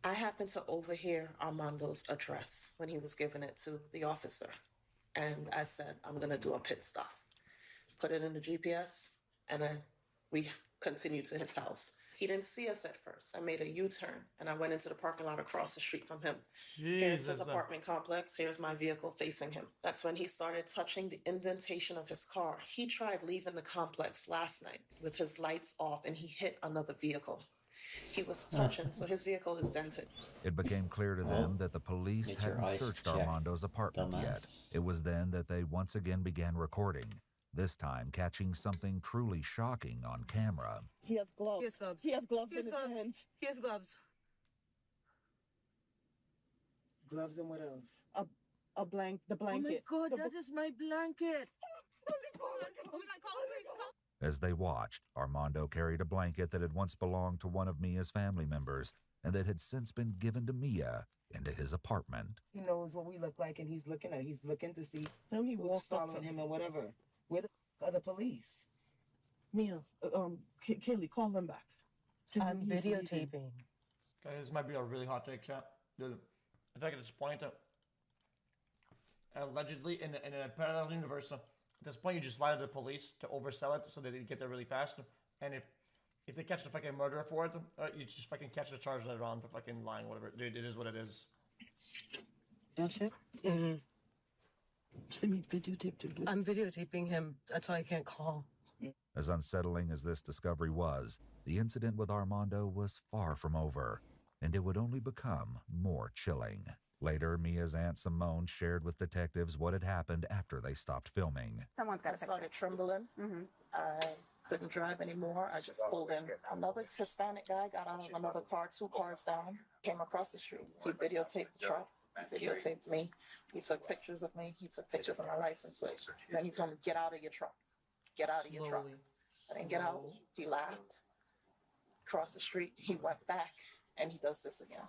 Speaker 3: I happened to overhear Armando's address when he was giving it to the officer. And I said, I'm going to do a pit stop. Put it in the GPS, and then we continued to his house. He didn't see us at first. I made a U-turn, and I went into the parking lot across the street from him. Here's his
Speaker 8: Jesus.
Speaker 3: apartment complex. Here's my vehicle facing him. That's when he started touching the indentation of his car. He tried leaving the complex last night with his lights off, and he hit another vehicle. He was touching, so his vehicle is dented.
Speaker 4: It became clear to them that the police
Speaker 1: Get your
Speaker 4: hadn't
Speaker 1: eyes
Speaker 4: searched
Speaker 1: checked,
Speaker 4: Armando's apartment yet.
Speaker 1: dumbass.
Speaker 4: It was then that they once again began recording, this time catching something truly shocking on camera.
Speaker 3: He has gloves.
Speaker 2: He has gloves.
Speaker 3: He has gloves
Speaker 2: He has
Speaker 3: in
Speaker 2: gloves.
Speaker 3: his hands.
Speaker 2: He has gloves.
Speaker 14: Gloves and what else?
Speaker 3: The blanket.
Speaker 2: Oh my God, that is my blanket. Oh my God, call the police, call.
Speaker 4: As they watched, Armando carried a blanket that had once belonged to one of Mia's family members and that had since been given to Mia into his apartment.
Speaker 14: He knows what we look like, and he's looking to see
Speaker 3: Then he
Speaker 14: who's
Speaker 3: walked up to
Speaker 14: following him
Speaker 3: us.
Speaker 14: or whatever. Where the other police?
Speaker 3: Mia, Kaylee, call them back.
Speaker 2: I'm
Speaker 3: He's leaving.
Speaker 2: videotaping.
Speaker 8: Okay, this might be a really hot take, chat. Dude, if I could just point out, allegedly in a parallel universe, at this point you just lie to the police to oversell it so that they get there really fast. And if they catch the fucking murderer for it, you just fucking catch the charge later on for fucking lying, whatever. Dude, it is what it is.
Speaker 2: That's it? Mm-hmm. I'm videotaping him. That's why I can't call.
Speaker 4: As unsettling as this discovery was, the incident with Armando was far from over, and it would only become more chilling. Later, Mia's Aunt Simone shared with detectives what had happened after they stopped filming.
Speaker 3: Someone's got I started trembling. I couldn't drive anymore. I just pulled in. Another Hispanic guy got out of another car, 2 cars down, came across the street. He videotaped the truck. He videotaped me. He took pictures of me. He took pictures of my license plate. Then he told me, get out of your truck. Get out of your truck. I didn't get out. He laughed. Crossed the street. He went back, and he does this again.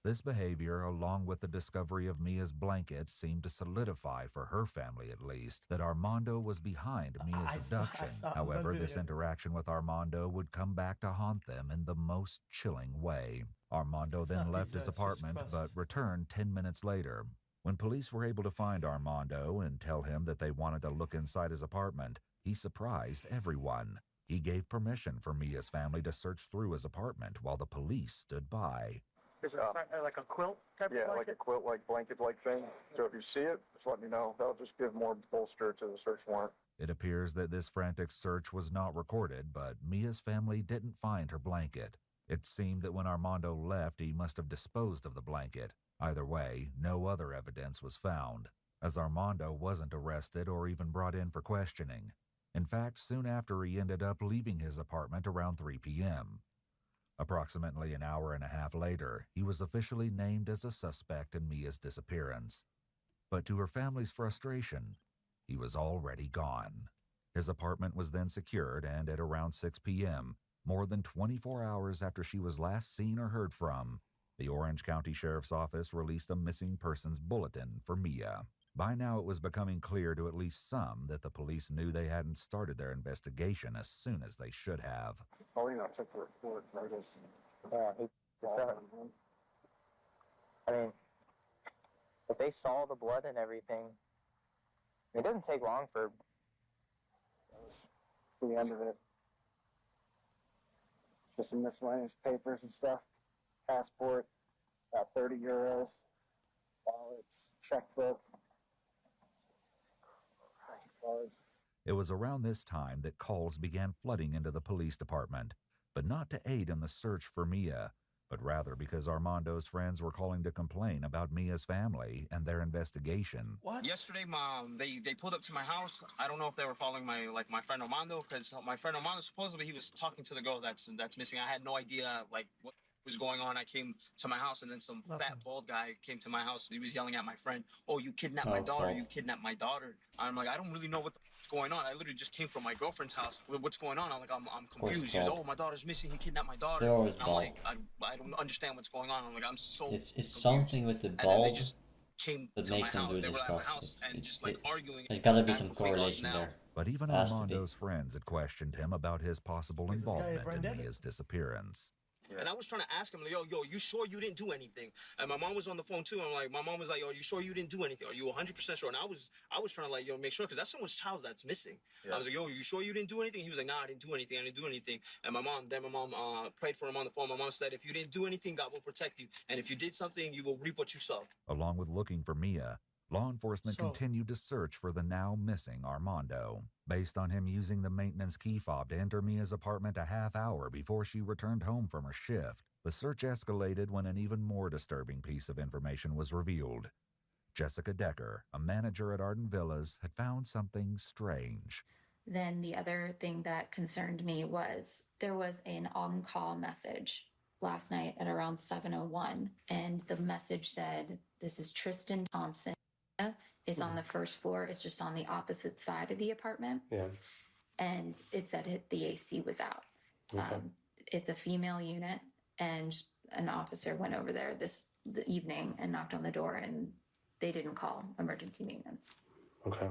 Speaker 4: This behavior, along with the discovery of Mia's blanket, seemed to solidify, for her family at least, that Armando was behind Mia's abduction. However, this interaction with Armando would come back to haunt them in the most chilling way. Armando then left his apartment, but returned 10 minutes later. When police were able to find Armando and tell him that they wanted to look inside his apartment, he surprised everyone. He gave permission for Mia's family to search through his apartment while the police stood by.
Speaker 11: Is it like a quilt type
Speaker 12: Yeah,
Speaker 11: of
Speaker 12: like
Speaker 11: blanket?
Speaker 12: a quilt, like blanket-like thing. So if you see it, just let me know. That'll just give more bolster to the search warrant.
Speaker 4: It appears that this frantic search was not recorded, but Mia's family didn't find her blanket. It seemed that when Armando left, he must have disposed of the blanket. Either way, no other evidence was found, as Armando wasn't arrested or even brought in for questioning. In fact, soon after, he ended up leaving his apartment around 3 p.m. Approximately an hour and a half later, he was officially named as a suspect in Mia's disappearance. But to her family's frustration, he was already gone. His apartment was then secured, and at around 6 p.m., more than 24 hours after she was last seen or heard from, the Orange County Sheriff's Office released a missing persons bulletin for Mia. By now, it was becoming clear to at least some that the police knew they hadn't started their investigation as soon as they should have.
Speaker 12: Oh, you know, check the report. I guess.
Speaker 11: I mean, if they saw the blood and everything, it doesn't take long for.
Speaker 12: That was the end of it. Just some miscellaneous papers and stuff. Passport, about 30 euros. Wallets, checkbook. Cards.
Speaker 4: It was around this time that calls began flooding into the police department, but not to aid in the search for Mia, but rather because Armando's friends were calling to complain about Mia's family and their investigation.
Speaker 5: What? Yesterday, they pulled up to my house. I don't know if they were following my friend Armando, because my friend Armando, supposedly he was talking to the girl that's missing. I had no idea what was going on. I came to my house, and then some fat bald guy came to my house. He was yelling at my friend, "Oh, you kidnapped my daughter! You kidnapped my daughter!" I'm like, I don't really know what's going on. I literally just came from my girlfriend's house. What's going on? I'm confused. He's, "Oh, my daughter's missing. He kidnapped my daughter."
Speaker 1: They're always
Speaker 5: I'm like, I don't understand what's going on. I'm like, I'm so
Speaker 1: It's
Speaker 5: confused.
Speaker 1: something with the
Speaker 5: And then they
Speaker 1: bulb
Speaker 5: just came
Speaker 1: that
Speaker 5: to
Speaker 1: makes
Speaker 5: my
Speaker 1: them
Speaker 5: house.
Speaker 1: do
Speaker 5: They
Speaker 1: this
Speaker 5: were at my
Speaker 1: stuff.
Speaker 5: house and just arguing.
Speaker 1: There's gotta be
Speaker 5: back
Speaker 1: some
Speaker 5: and forth
Speaker 1: correlation
Speaker 5: now.
Speaker 1: there.
Speaker 4: But even
Speaker 1: Has to be.
Speaker 4: Armando's friends had questioned him about his possible
Speaker 8: Is this guy
Speaker 4: involvement
Speaker 8: brain
Speaker 4: in
Speaker 8: dead?
Speaker 4: Mia's disappearance.
Speaker 5: And I was trying to ask him, like, yo, you sure you didn't do anything? And my mom was on the phone too. I'm like, my mom was like, yo, you sure you didn't do anything? Are you 100% sure? And I was trying to like, yo, make sure, because that's someone's child that's missing.
Speaker 15: Yeah.
Speaker 5: I was like, yo, you sure you didn't do anything? He was like, nah, I didn't do anything. I didn't do anything. And my mom prayed for him on the phone. My mom said, if you didn't do anything, God will protect you. And if you did something, you will reap what you sow.
Speaker 4: Along with looking for Mia, law enforcement continued to search for the now missing Armando. Based on him using the maintenance key fob to enter Mia's apartment a half hour before she returned home from her shift, the search escalated when an even more disturbing piece of information was revealed. Jessica Decker, a manager at Arden Villas, had found something strange.
Speaker 9: Then the other thing that concerned me was there was an on-call message last night at around 7:01, and the message said, "This is Tristan Thompson. Is on the first floor. It's just on the opposite side of the apartment."
Speaker 10: Yeah.
Speaker 9: And it said the AC was out.
Speaker 10: Okay.
Speaker 9: It's a female unit, and an officer went over there the evening and knocked on the door, and they didn't call emergency maintenance.
Speaker 10: Okay.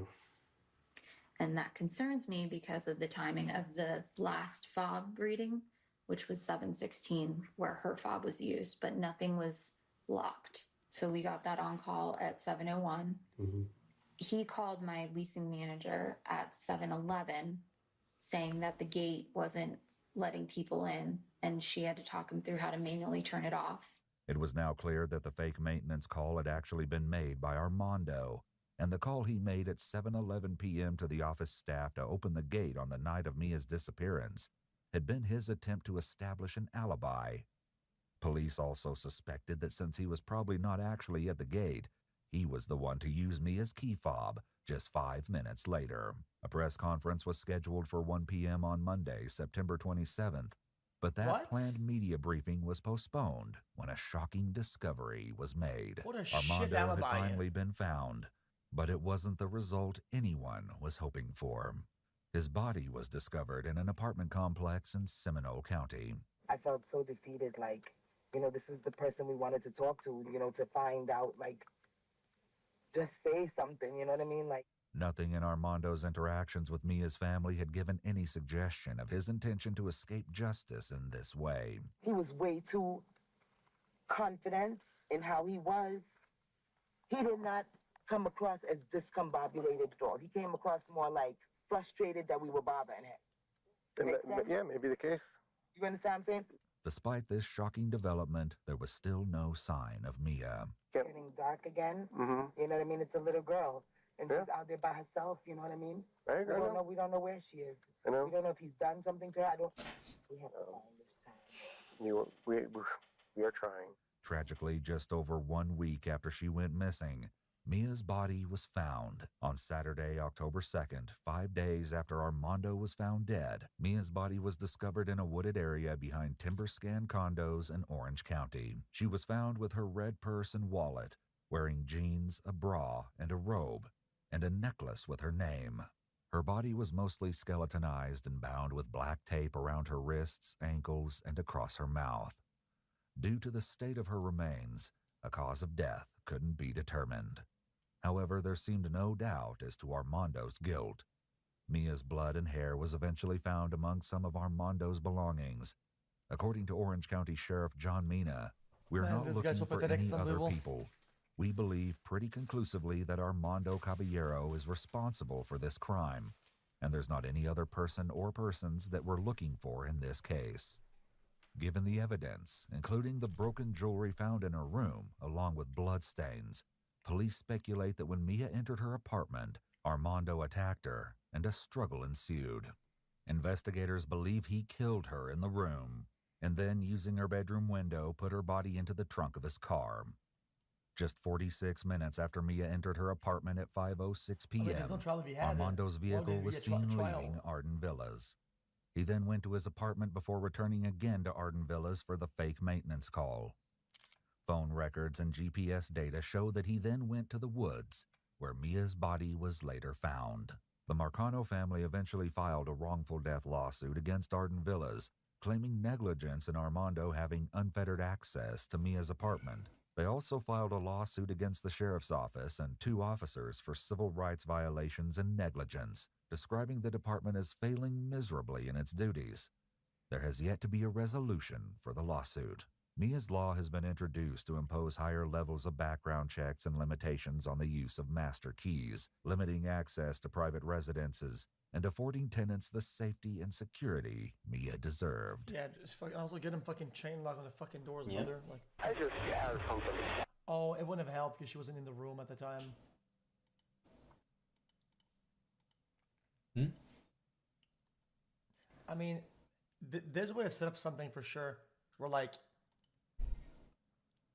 Speaker 9: And that concerns me because of the timing of the last fob reading, which was 7:16, where her fob was used, but nothing was locked. So we got that on call at 7:01.
Speaker 10: Mm-hmm.
Speaker 9: He called my leasing manager at 7:11 saying that the gate wasn't letting people in, and she had to talk him through how to manually turn it off.
Speaker 4: It was now clear that the fake maintenance call had actually been made by Armando, and the call he made at 7:11 p.m. to the office staff to open the gate on the night of Mia's disappearance had been his attempt to establish an alibi. Police also suspected that since he was probably not actually at the gate, he was the one to use Mia's key fob just 5 minutes later. A press conference was scheduled for 1 p.m. on Monday, September 27th, but that planned media briefing was postponed when a shocking discovery was made.
Speaker 8: What a shit
Speaker 4: Armando had
Speaker 8: alibi.
Speaker 4: finally been found, but it wasn't the result anyone was hoping for. His body was discovered in an apartment complex in Seminole County.
Speaker 14: I felt so defeated, like, this was the person we wanted to talk to, to find out, like, just say something, you know what I mean? Like,
Speaker 4: Nothing in Armando's interactions with Mia's family had given any suggestion of his intention to escape justice in this way.
Speaker 14: he was way too confident in how he was. He did not come across as discombobulated at all. He came across more like frustrated that we were bothering him. Make sense?
Speaker 10: Yeah, maybe the case.
Speaker 14: You understand what I'm saying?
Speaker 4: Despite this shocking development, there was still no sign of Mia.
Speaker 14: Getting dark again.
Speaker 10: Mm-hmm.
Speaker 14: You know what I mean? It's a little girl, and she's out there by herself. You know what I mean?
Speaker 10: I know.
Speaker 14: We don't know where she is.
Speaker 10: I know.
Speaker 14: We don't know if he's done something to her. We have to find this time.
Speaker 7: We are trying.
Speaker 4: Tragically, just over 1 week after she went missing, Mia's body was found on Saturday, October 2nd, 5 days after Armando was found dead. Mia's body was discovered in a wooded area behind Timberscan condos in Orange County. She was found with her red purse and wallet, wearing jeans, a bra, and a robe, and a necklace with her name. Her body was mostly skeletonized and bound with black tape around her wrists, ankles, and across her mouth. Due to the state of her remains, a cause of death couldn't be determined. However, there seemed no doubt as to Armando's guilt. Mia's blood and hair was eventually found among some of Armando's belongings. According to Orange County Sheriff John Mina, we're not looking for any other people. We believe pretty conclusively that Armando Caballero is responsible for this crime, and there's not any other person or persons that we're looking for in this case. Given the evidence, including the broken jewelry found in her room, along with bloodstains, police speculate that when Mia entered her apartment, Armando attacked her, and a struggle ensued. Investigators believe he killed her in the room, and then, using her bedroom window, put her body into the trunk of his car. Just 46 minutes after Mia entered her apartment at 5:06 p.m., Armando's vehicle was seen leaving Arden Villas. He then went to his apartment before returning again to Arden Villas for the fake maintenance call. Phone records and GPS data show that he then went to the woods, where Mia's body was later found. The Marcano family eventually filed a wrongful death lawsuit against Arden Villas, claiming negligence in Armando having unfettered access to Mia's apartment. They also filed a lawsuit against the sheriff's office and 2 officers for civil rights violations and negligence, describing the department as failing miserably in its duties. There has yet to be a resolution for the lawsuit. Mia's Law has been introduced to impose higher levels of background checks and limitations on the use of master keys, limiting access to private residences, and affording tenants the safety and security Mia deserved.
Speaker 8: Yeah, just fucking also get him fucking chain locks on the fucking doors,
Speaker 1: Yeah.
Speaker 8: mother. Like,
Speaker 7: I just had something.
Speaker 8: oh, it wouldn't have helped because she wasn't in the room at the time. I mean, there's a way to set up something for sure. Where like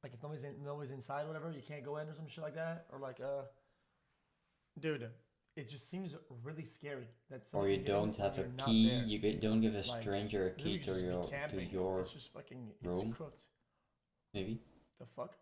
Speaker 8: if nobody's inside or whatever, you can't go in or some shit like that. Or like, dude, it just seems really scary. That
Speaker 1: Or you don't have a key. You don't give a stranger a key to your
Speaker 8: It's just fucking,
Speaker 1: room.
Speaker 8: it's cooked.
Speaker 1: Maybe.
Speaker 8: The fuck?